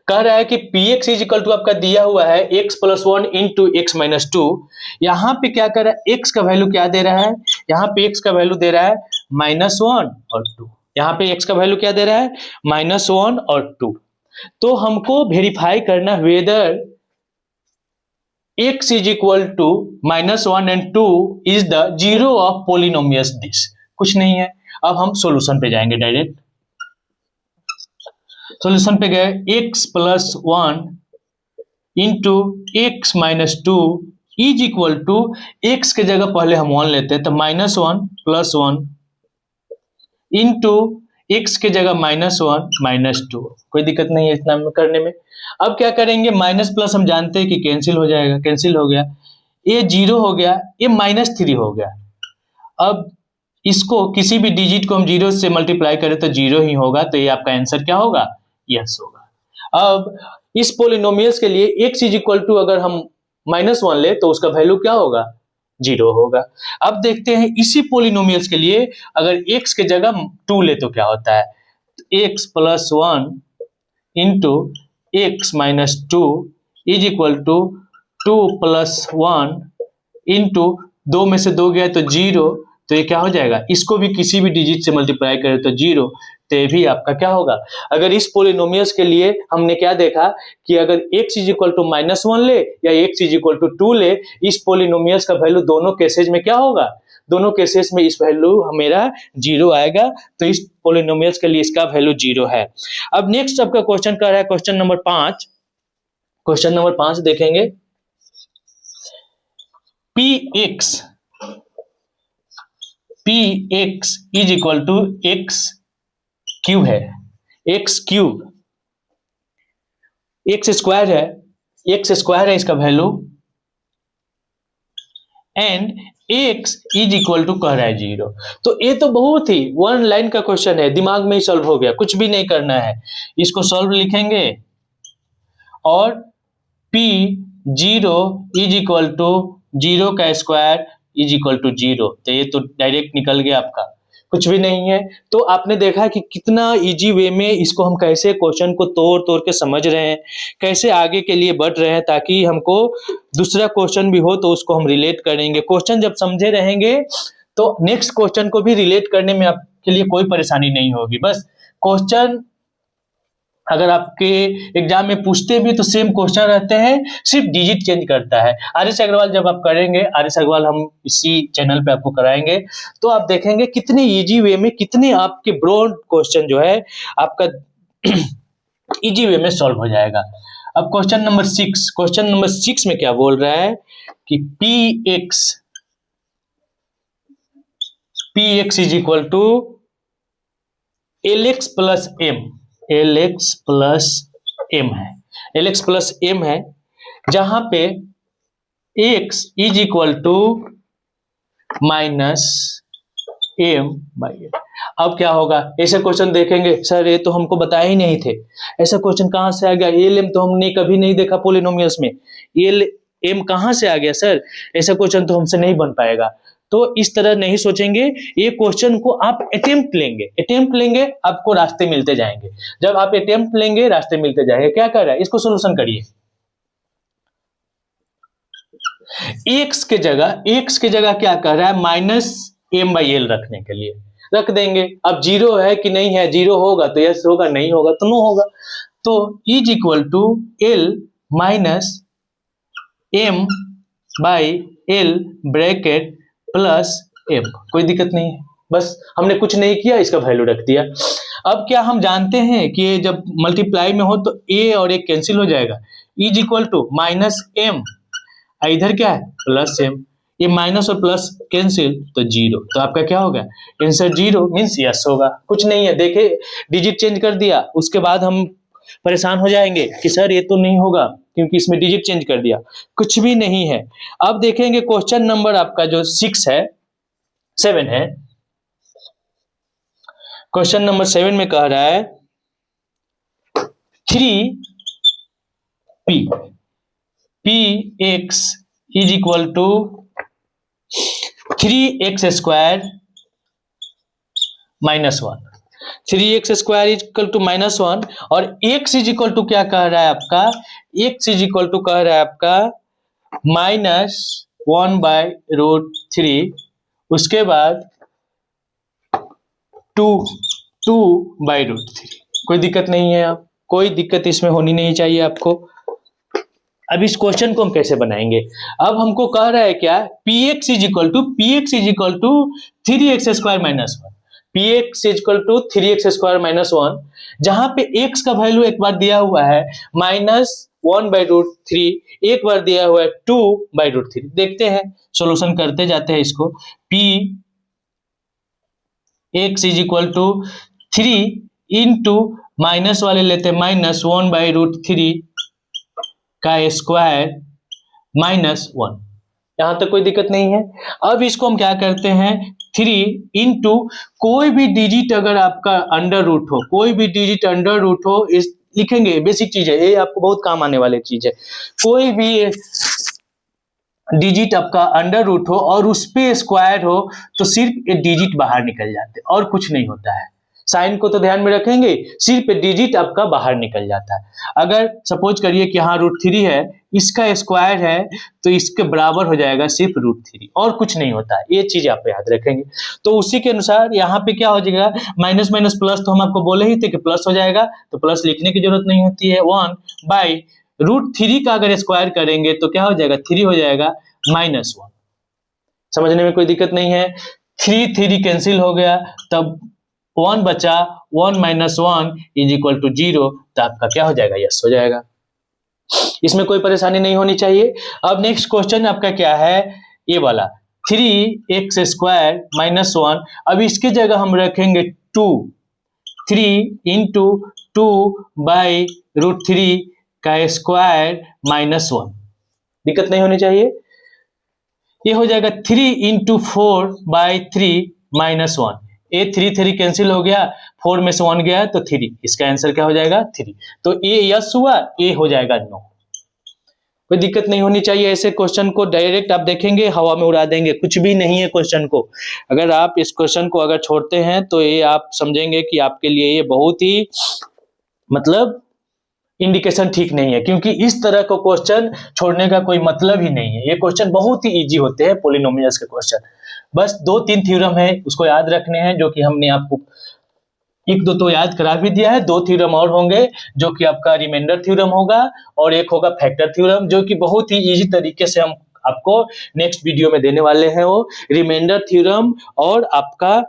कह रहा है कि px इज इक्वल टू आपका दिया हुआ है x plus 1 into x minus 2। यहाँ पे क्या कर रहा है, x का वैल्यू क्या दे रहा है, यहाँ पे x का वैल्यू दे रहा है -1 और 2। यहाँ पे x का वैल्यू क्या दे रहा है, -1 और 2। तो हमको वेरीफाई करना whether x is equal to -1 and 2 is the zero of polynomials this. कुछ नहीं है। अब हम सॉल्यूशन पे जाएंगे डायरेक्ट। सॉल्यूशन पे गए, x plus 1 into x minus 2 is equal to, x के जगह पहले हम 1 लेते हैं तो -1 प्लस 1 इंटू एक्स के जगह -1 माइनस 2। कोई दिक्कत नहीं है इतना करने में। अब क्या करेंगे, माइनस प्लस हम जानते हैं कि कैंसिल हो जाएगा, कैंसिल हो गया, ये 0 हो गया, ये -3 हो गया। अब इसको किसी भी डिजिट को हम 0 से मल्टीप्लाई करें तो 0 ही होगा, तो ये आपका आंसर क्या होगा, यस होगा। अब इस पोलिनोमियल्स के लिए x इज इक्वल टू अगर हम -1 ले तो उसका वैल्यू क्या होगा, 0 होगा। अब देखते हैं इसी पोलिनोमियल्स के लिए अगर x के जगह 2 ले तो क्या होता है, x plus 1 into x minus 2 is equal to 2 plus 1 into 2 में से 2 गया तो 0, तो ये क्या हो जाएगा, इसको भी किसी भी डिजिट से मल्टीप्लाई करें तो 0, तो ये भी आपका क्या होगा। अगर इस पोलिनोमियल्स के लिए हमने क्या देखा कि अगर x इज इक्वल टू -1 ले या x इज इक्वल टू 2 ले, इस पोलिनोमियल्स का वैल्यू दोनों केसेज में क्या होगा, दोनों केसेस में इस वैल्यू मेरा 0 आएगा। तो इस पोलिनोमियल्स के लिए इसका वैल्यू 0 है। अब नेक्स्ट आपका क्वेश्चन कर रहा है क्वेश्चन नंबर 5। क्वेश्चन नंबर 5 देखेंगे, px is equal to x cube है, एक्स क्यूब, एक्स स्क्वायर है, एक्स स्क्वायर है इसका value, and x is equal to कह रहा है 0। तो ये तो बहुत ही 1 लाइन का क्वेश्चन है, दिमाग में ही सॉल्व हो गया, कुछ भी नहीं करना है। इसको सॉल्व लिखेंगे और p 0 इज इक्वल टू 0 का स्क्वायर इज इक्वल टू 0, तो ये तो डायरेक्ट निकल गया आपका, कुछ भी नहीं है। तो आपने देखा कि कितना इजी वे में इसको हम कैसे क्वेश्चन को तोड़ तोड़ के समझ रहे हैं, कैसे आगे के लिए बढ़ रहे हैं, ताकि हमको दूसरा क्वेश्चन भी हो तो उसको हम रिलेट करेंगे। क्वेश्चन जब समझे रहेंगे तो नेक्स्ट क्वेश्चन को भी रिलेट करने में आपके लिए कोई परेशानी नहीं होगी। बस क्वेश्चन अगर आपके एग्जाम में पूछते भी तो सेम क्वेश्चन रहते हैं, सिर्फ डिजिट चेंज करता है। आर.एस. अग्रवाल जब आप करेंगे, आर.एस. अग्रवाल हम इसी चैनल पे आपको कराएंगे, तो आप देखेंगे कितने इजी वे में, कितने आपके ब्रॉड क्वेश्चन जो है आपका इजी वे में सॉल्व हो जाएगा। अब क्वेश्चन नंबर 6, क्वेश्चन नंबर 6 में क्या बोल रहा है कि px is equal to lx plus m, lx plus m है, lx प्लस m है, जहां पे x is equal to minus m by l। अब क्या होगा, ऐसे क्वेश्चन देखेंगे, सर ये तो हमको बताए ही नहीं थे, ऐसा क्वेश्चन कहां से आ गया, lm तो हमने कभी नहीं देखा पोलिनोमियल्स में, lm कहां से आ गया सर, ऐसा क्वेश्चन तो हमसे नहीं बन पाएगा। तो इस तरह नहीं सोचेंगे, ये क्वेश्चन को आप अटेम्प्ट लेंगे, आपको रास्ते मिलते जाएंगे। जब आप अटेम्प्ट लेंगे रास्ते मिलते जाएंगे। क्या कर रहा है, इसको सोल्यूशन करिए। x के जगह क्या कर रहा है, m बाई एल रखने के लिए रख देंगे। अब जीरो है कि नहीं है, जीरो होगा तो यस होगा, नहीं होगा तो नो होगा। तो is equal to l minus m by l bracket plus m, कोई दिक्कत नहीं है, बस हमने कुछ नहीं किया, इसका वैल्यू रख दिया। अब क्या हम जानते हैं कि ये जब मल्टीप्लाई में हो तो a और a कैंसिल हो जाएगा, is equal to minus m, इधर क्या है प्लस m, ये माइनस और प्लस कैंसिल तो जीरो, तो आपका क्या होगा आंसर जीरो मीन्स यस होगा। कुछ नहीं है, देखे डिजिट चेंज कर दिया, उसके बाद हम परेशान हो जाएंगे कि सर ये तो नहीं होगा क्योंकि इसमें डिजिट चेंज कर दिया, कुछ भी नहीं है। अब देखेंगे क्वेश्चन नंबर आपका जो 7 है, क्वेश्चन नंबर 7 में कह रहा है 3p px is equal to 3x square minus 1, 3x square is equal to minus 1 और x इज इक्वल टू क्या कह रहा है आपका, x इज इक्वल टू कह रहा है आपका माइनस 1 बाय रूट 3, उसके बाद 2 बाई रूट 3, कोई दिक्कत नहीं है, आप कोई दिक्कत इसमें होनी नहीं चाहिए आपको। अब इस क्वेश्चन को हम कैसे बनाएंगे, अब हमको कह रहा है क्या px is equal to 3x square minus 1, px is equal to 3x square minus 1, जहां पे x का वैल्यू एक बार दिया हुआ है माइनस 1 बाई रूट 3, एक बार दिया हुआ है 2 बाई रूट 3। देखते हैं, सोल्यूशन करते जाते हैं इसको। p x is equal to 3 into minus वाले लेते हैं माइनस 1 बाई रूट 3 का स्क्वायर माइनस 1, यहां तक कोई दिक्कत नहीं है। अब इसको हम क्या करते हैं 3 इंटू कोई भी डिजिट अगर आपका अंडर रूट हो, कोई भी डिजिट अंडर रूट हो, इस लिखेंगे, बेसिक चीज है ये, आपको बहुत काम आने वाली चीज है। कोई भी डिजिट आपका अंडर रूट हो और उस पे स्क्वायर हो तो सिर्फ ये डिजिट बाहर निकल जाते हैं और कुछ नहीं होता है। साइन को तो ध्यान में रखेंगे, सिर्फ डिजिट आपका बाहर निकल जाता है। अगर सपोज करिए कि यहाँ रूट 3 है, इसका स्क्वायर है तो इसके बराबर हो जाएगा सिर्फ रूट 3 और कुछ नहीं होता है, ये चीज आप याद रखेंगे। तो उसी के अनुसार यहाँ पे क्या हो जाएगा माइनस माइनस प्लस, तो हम आपको बोले ही थे कि प्लस हो जाएगा, तो प्लस लिखने की जरूरत नहीं होती है। 1 बाई रूट 3 का अगर स्क्वायर करेंगे तो क्या हो जाएगा 3 हो जाएगा माइनस 1, समझने में कोई दिक्कत नहीं है। 3 कैंसिल हो गया, तब 1 बचा, 1 माइनस 1 इज इक्वल टू 0, तो आपका क्या हो जाएगा यस हो जाएगा, इसमें कोई परेशानी नहीं होनी चाहिए। अब नेक्स्ट क्वेश्चन आपका क्या है, ये वाला 3x स्क्वायर माइनस 1, अब इसके जगह हम रखेंगे 2, 3 इंटू 2 बाई रूट 3 का स्क्वायर माइनस 1, दिक्कत नहीं होनी चाहिए। ये हो जाएगा 3 इंटू 4 बाई 3 माइनस 1, ये 3 कैंसिल हो गया, 4 में से 1 गया तो 3, इसका आंसर क्या हो जाएगा 3, तो ये यस हुआ, ये हो जाएगा नो, कोई दिक्कत नहीं होनी चाहिए। ऐसे क्वेश्चन को डायरेक्ट आप देखेंगे हवा में उड़ा देंगे, कुछ भी नहीं है क्वेश्चन को। अगर आप इस क्वेश्चन को अगर छोड़ते हैं तो ये आप समझेंगे कि आपके लिए ये बहुत ही मतलब इंडिकेशन ठीक नहीं है, क्योंकि इस तरह का क्वेश्चन छोड़ने का कोई मतलब ही नहीं है। ये क्वेश्चन बहुत ही इजी होते हैं पॉलिनोमियल्स के क्वेश्चन, बस 2-3 थ्योरम है उसको याद रखने हैं, जो कि हमने आपको 1-2 तो याद करा भी दिया है, 2 थ्योरम और होंगे जो कि आपका रिमाइंडर थ्योरम होगा और एक होगा फैक्टर थ्योरम, जो कि बहुत ही इजी तरीके से हम आपको नेक्स्ट वीडियो में देने वाले हैं। वो रिमाइंडर थ्योरम और आपका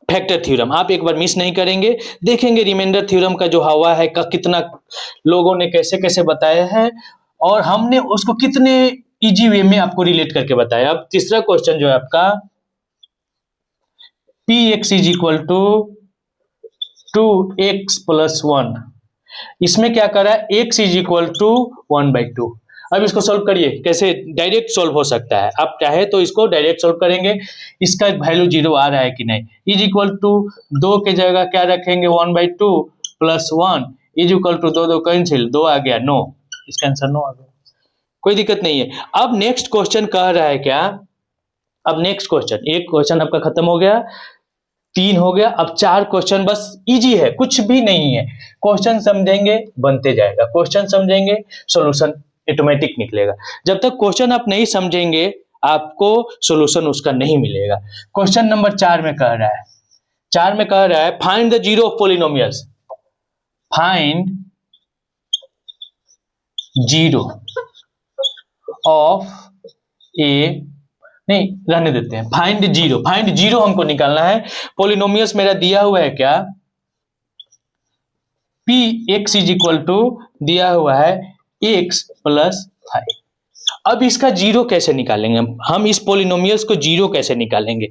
फैक्टर थ्योरम आप एक बार मिस नहीं करेंगे। देखेंगे रिमाइंडर थ्योरम का जो हवा है का कितना लोगों ने कैसे कैसे बताया है और हमने उसको कितने इजी वे में आपको रिलेट करके बताया। अब तीसरा क्वेश्चन जो है आपका px is equal to 2x plus 1, इसमें क्या करा है x इज इक्वल टू 1/2। अब इसको सॉल्व करिए, कैसे डायरेक्ट सॉल्व हो सकता है, आप चाहे तो इसको डायरेक्ट सॉल्व करेंगे, इसका वैल्यू 0 आ रहा है कि नहीं, इज इक्वल टू 2 के जगह क्या रखेंगे 1/2 plus 1 is equal to 2 cancel, 2 आ गया नो, इसका आंसर नो आ गया, कोई दिक्कत नहीं है। अब नेक्स्ट क्वेश्चन कह रहा है क्या, अब नेक्स्ट क्वेश्चन, एक क्वेश्चन आपका खत्म हो गया, 3 हो गया, अब 4 क्वेश्चन बस इजी है, कुछ भी नहीं है, क्वेश्चन समझेंगे बनते जाएगा, क्वेश्चन समझेंगे सॉल्यूशन ऑटोमेटिक निकलेगा। जब तक क्वेश्चन आप नहीं समझेंगे आपको सॉल्यूशन उसका नहीं मिलेगा। क्वेश्चन नंबर 4 में कह रहा है find the zero of polynomials, find zero of a, नहीं रहने देते हैं, फाइंड जीरो हमको निकालना है। पॉलिनोमियल्स मेरा दिया हुआ है क्या, p x is equal to दिया हुआ है एक्स प्लस 5। अब इसका जीरो कैसे निकालेंगे हम इस पॉलिनोमियल्स को जीरो कैसे निकालेंगे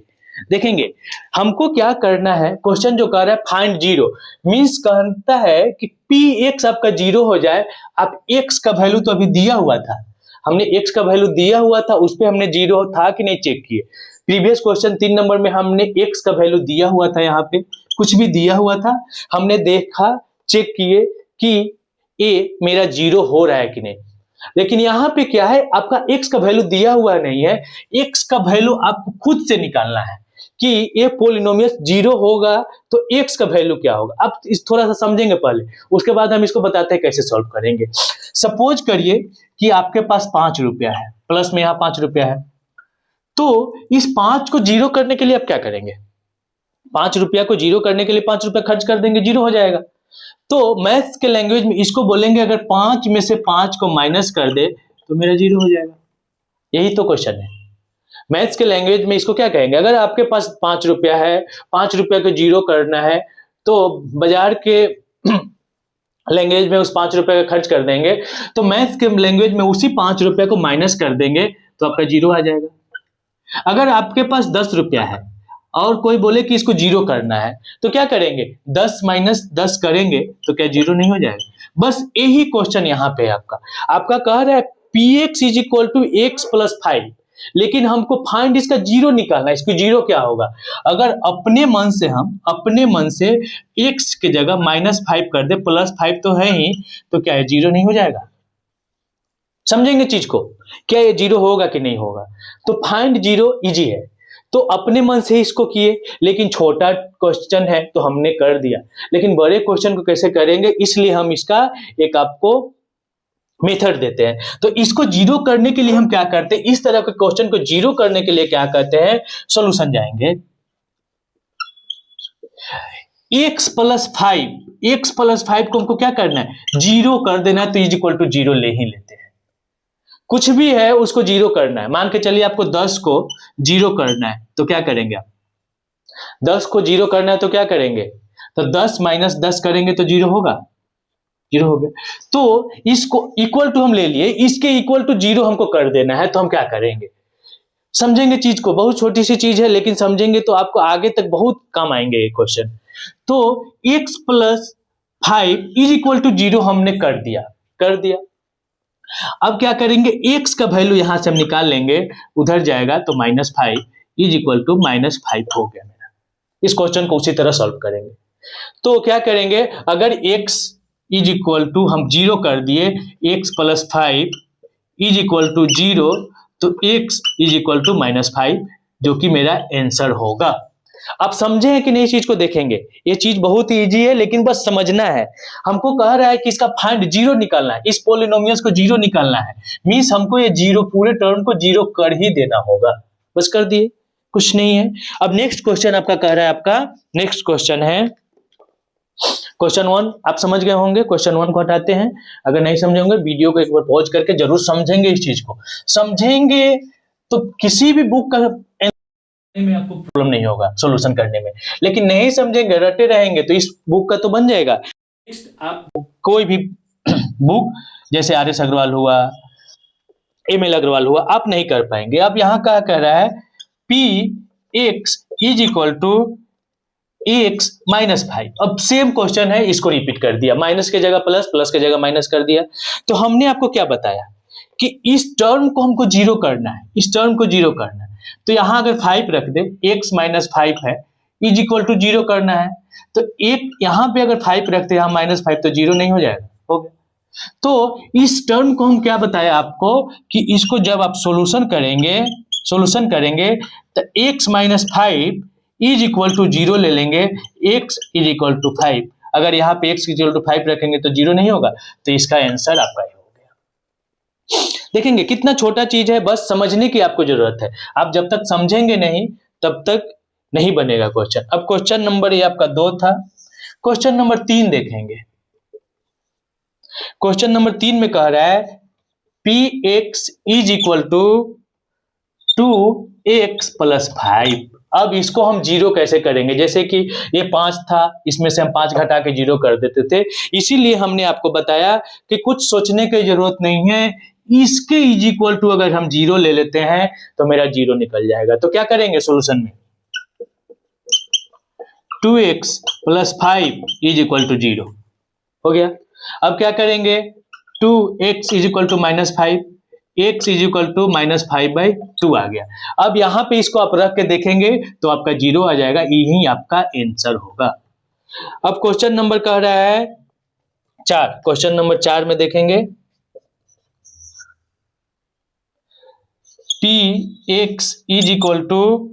देखेंगे। हमको क्या करना है, क्वेश्चन जो कह रहा है फाइंड जीरो मींस कहता है कि पी एक्स आपका जीरो हो जाए। आप एक्स का वैल्यू तो अभी दिया हुआ था, हमने एक्स का वैल्यू दिया हुआ था, उस पर हमने जीरो था कि नहीं चेक किए। प्रीवियस क्वेश्चन 3 नंबर में हमने एक्स का वैल्यू दिया हुआ था, यहाँ पे कुछ भी दिया हुआ था, हमने देखा चेक किए कि ए मेरा जीरो हो रहा है कि नहीं। लेकिन यहाँ पे क्या है, आपका एक्स का वैल्यू दिया हुआ नहीं है, एक्स का वैल्यू आपको खुद से निकालना है कि ये पॉलिनोमियल जीरो होगा तो एक्स का वैल्यू क्या होगा। अब इस थोड़ा सा समझेंगे पहले, उसके बाद हम इसको बताते हैं कैसे सॉल्व करेंगे। सपोज करिए कि आपके पास 5 रुपया है, प्लस में यहाँ 5 रुपया है, तो इस 5 को जीरो करने के लिए आप क्या करेंगे, 5 रुपया को जीरो करने के लिए 5 रुपया खर्च कर देंगे, जीरो हो जाएगा। तो मैथ्स के लैंग्वेज में इसको बोलेंगे अगर 5 में से 5 को माइनस कर दे तो मेरा जीरो हो जाएगा। यही तो क्वेश्चन है। मैथ्स के लैंग्वेज में इसको क्या कहेंगे, अगर आपके पास 5 रुपया है, 5 रुपया को जीरो करना है तो बाजार के लैंग्वेज में उस 5 रुपये का खर्च कर देंगे, तो मैथ्स के लैंग्वेज में उसी 5 रुपये को माइनस कर देंगे तो आपका जीरो आ जाएगा। अगर आपके पास 10 रुपया है और कोई बोले कि इसको जीरो करना है तो क्या करेंगे, 10 माइनस 10 करेंगे तो क्या जीरो नहीं हो जाएगा। बस यही क्वेश्चन यहाँ पे आपका कह रहा है P x is equal to x plus 5, लेकिन हमको फाइंड इसका जीरो निकालना है। इसको जीरो क्या होगा, अगर अपने मन से एक्स की जगह -5 कर दे, +5 तो है ही, तो क्या है जीरो नहीं हो जाएगा। समझेंगे चीज को, क्या ये जीरो होगा कि नहीं होगा। तो फाइंड जीरो इजी है, तो अपने मन से इसको किए, लेकिन छोटा क्वेश्चन है तो हमने कर दिया, लेकिन बड़े क्वेश्चन को कैसे करेंगे, इसलिए हम इसका एक आपको मेथड देते हैं। तो इसको जीरो करने के लिए हम क्या करते हैं, इस तरह के क्वेश्चन को जीरो करने के लिए क्या करते हैं, सॉल्यूशन जाएंगे। x प्लस 5 को हमको क्या करना है, जीरो कर देना है, तो इज इक्वल टू जीरो ले ही लेते हैं। कुछ भी है उसको जीरो करना है, मान के चलिए आपको 10 को जीरो करना है तो क्या करेंगे आप, 10 को जीरो करना है तो क्या करेंगे, तो 10 माइनस 10 करेंगे तो जीरो होगा, जीरो हो गया। तो इसको इक्वल टू हम ले लिए, इसके इक्वल टू जीरो हमको कर देना है, तो हम क्या करेंगे, समझेंगे चीज को, बहुत छोटी सी चीज है लेकिन समझेंगे तो आपको आगे तक बहुत काम आएंगे ये क्वेश्चन। तो x plus 5 is equal to zero हमने कर दिया। अब क्या करेंगे, x का वैल्यू यहां से हम निकाल लेंगे, उधर जाएगा तो -5 इज इक्वल टू -5 हो गया मेरा। इस क्वेश्चन को उसी तरह सॉल्व करेंगे। तो क्या करेंगे, अगर x इज इक्वल टू हम जीरो कर दिए, x plus 5 is equal to zero, तो x इज इक्वल टू -5 जो कि मेरा आंसर होगा। आप समझे हैं कि नहीं, चीज को देखेंगे, ये चीज बहुत ही इजी है लेकिन बस समझना है। हमको कह रहा है कि इसका फाइंड जीरो निकालना है, इस पॉलिनोमियल्स को जीरो निकालना है, मींस हमको ये जीरो पूरे टर्म को जीरो कर ही देना होगा। बस कर दिए, कुछ नहीं है। अब नेक्स्ट क्वेश्चन आपका कह रहा है, आपका नेक्स्ट क्वेश्चन है क्वेश्चन 1। आप समझ गए होंगे, क्वेश्चन 1 को हटाते हैं। अगर नहीं समझे होंगे वीडियो को एक बार पॉज करके जरूर समझेंगे, इस चीज को समझेंगे तो किसी भी बुक का में आपको प्रॉब्लम नहीं होगा सॉल्यूशन करने में, लेकिन नहीं समझेंगे, रटे रहेंगे तो इस बुक का तो बन जाएगा। नेक्स्ट आप कोई भी बुक जैसे RS अग्रवाल हुआ, ML अग्रवाल हुआ, आप नहीं कर पाएंगे। अब यहाँ क्या कह रहा है, px is equal to x -5। अब सेम क्वेश्चन है, इसको रिपीट कर दिया, माइनस के जगह प्लस, प्लस के जगह माइनस कर दिया। तो हमने आपको क्या बताया कि इस टर्म को हमको जीरो करना है, इस टर्म को जीरो करना है। तो यहां अगर 5 रख दे, x -5 है, इज इक्वल टू जीरो करना है, तो एक यहां पे अगर 5 रखते हैं, -5 तो जीरो नहीं हो जाएगा, हो गया। तो इस टर्म को हम क्या बताया आपको कि इसको जब आप सॉल्यूशन करेंगे तो x -5 is equal to zero ले लेंगे, x इज इक्वल टू 5। अगर यहाँ पे x इज इक्वल टू 5 रखेंगे तो जीरो नहीं होगा, तो इसका आंसर आपका ही हो गया। देखेंगे कितना छोटा चीज है, बस समझने की आपको जरूरत है। आप जब तक समझेंगे नहीं तब तक नहीं बनेगा क्वेश्चन। अब क्वेश्चन नंबर ये आपका 2 था। क्वेश्चन नंबर 3 देखेंगे। क्वेश्चन नंबर 3 में कह रहा है P x is equal to 2x plus 5। अब इसको हम जीरो कैसे करेंगे? जैसे कि ये 5 था, इसमें से हम 5 घटा के जीरो कर देते थे, इसीलिए हमने आपको बताया कि कुछ सोचने की जरूरत नहीं है। इसके इज इक्वल टू अगर हम जीरो ले लेते हैं तो मेरा जीरो निकल जाएगा। तो क्या करेंगे सॉल्यूशन में? 2x plus 5 is equal to zero हो गया। अब क्या करेंगे? 2x is equal to minus 5, x is equal to minus 5/2 आ गया। अब यहां पे इसको आप रख के देखेंगे तो आपका जीरो आ जाएगा, यही आपका आंसर होगा। अब क्वेश्चन नंबर कह रहा है 4। क्वेश्चन नंबर 4 में देखेंगे px is equal to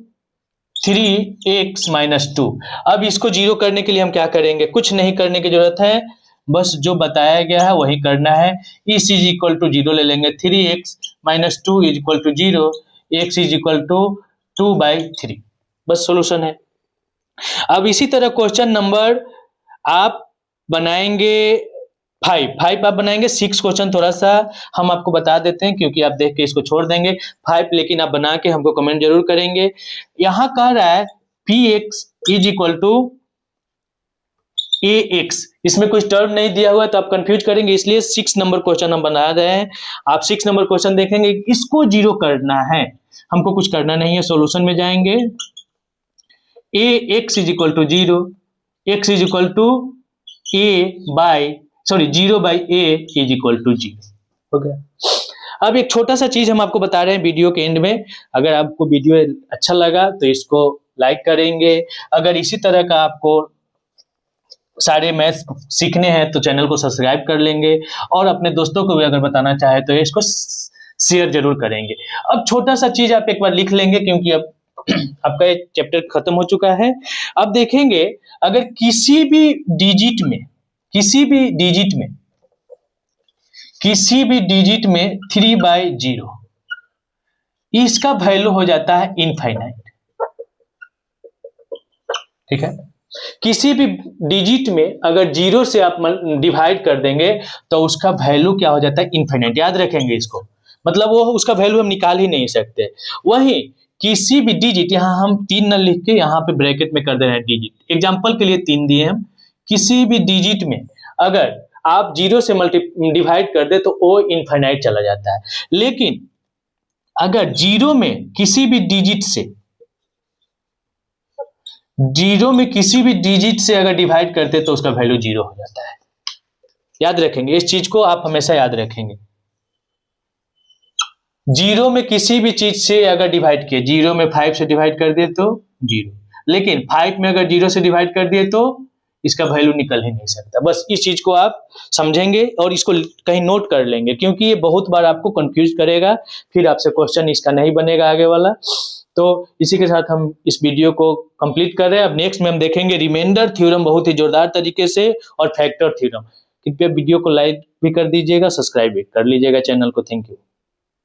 3x minus 2। अब इसको जीरो करने के लिए हम क्या करेंगे? कुछ नहीं करने की जरूरत है, बस जो बताया गया है वही करना है। इस इज इक्वल टू जीरो ले लेंगे, 3x minus 2 is equal to zero, x is equal to 2/3, बस सॉल्यूशन है। अब इसी तरह क्वेश्चन नंबर आप बनाएंगे 5 आप बनाएंगे। 6 क्वेश्चन थोड़ा सा हम आपको बता देते हैं क्योंकि आप देख के इसको छोड़ देंगे। 5 लेकिन आप बना के हमको कमेंट जरूर करेंगे। यहां कह रहा है px is equal to ax, इसमें कुछ टर्म नहीं दिया हुआ तो आप कंफ्यूज करेंगे, इसलिए 6 नंबर क्वेश्चन हम बना रहे हैं। आप 6 नंबर क्वेश्चन देखेंगे, इसको जीरो करना है, हमको कुछ करना नहीं है। सॉल्यूशन में जाएंगे, ax is equal to zero, x is equal to zero by a is equal to zero हो गया। अब एक छोटा सा चीज हम आपको बता रहे हैं वीडियो के एंड में। अगर आपको वीडियो अच्छा लगा तो इसको लाइक करेंगे। अगर इसी तरह का आपको सारे मैथ्स सीखने हैं तो चैनल को सब्सक्राइब कर लेंगे, और अपने दोस्तों को भी अगर बताना चाहे तो इसको शेयर जरूर करेंगे। अब छोटा सा चीज आप एक बार लिख लेंगे क्योंकि अब आपका ये चैप्टर खत्म हो चुका है। अब देखेंगे अगर किसी भी डिजिट में 3/0 इसका वैल्यू हो जाता है इनफाइनाइट। ठीक है, किसी भी डिजिट में अगर जीरो से आप डिवाइड कर देंगे तो उसका वैल्यू क्या हो जाता है? इनफाइनाइट। याद रखेंगे इसको, मतलब वो उसका वैल्यू हम निकाल ही नहीं सकते। वहीं किसी भी डिजिट, यहां हम 3 न लिख के यहाँ पे ब्रैकेट में कर दे रहे हैं डिजिट, एग्जांपल के लिए 3 दिए हम। किसी भी डिजिट में अगर आप जीरो से डिवाइड कर दे तो वो इनफाइनाइट चला जाता है। लेकिन अगर जीरो में किसी भी डिजिट से अगर डिवाइड करते तो उसका वैल्यू जीरो हो जाता है। याद रखेंगे इस चीज को, आप हमेशा याद रखेंगे। जीरो में किसी भी चीज से अगर डिवाइड किए, जीरो में 5 से डिवाइड कर दिए तो जीरो, लेकिन 5 में अगर जीरो से डिवाइड कर दिए तो इसका वैल्यू निकल ही नहीं सकता। बस इस चीज को आप समझेंगे और इसको कहीं नोट कर लेंगे क्योंकि ये बहुत बार आपको कंफ्यूज करेगा, फिर आपसे क्वेश्चन इसका नहीं बनेगा आगे वाला। तो इसी के साथ हम इस वीडियो को कंप्लीट कर रहे हैं। अब नेक्स्ट में हम देखेंगे रिमाइंडर थ्योरम बहुत ही जोरदार तरीके से, और फैक्टर थ्योरम। कृपया वीडियो को लाइक भी कर दीजिएगा, सब्सक्राइब भी कर लीजिएगा चैनल को। Thank you.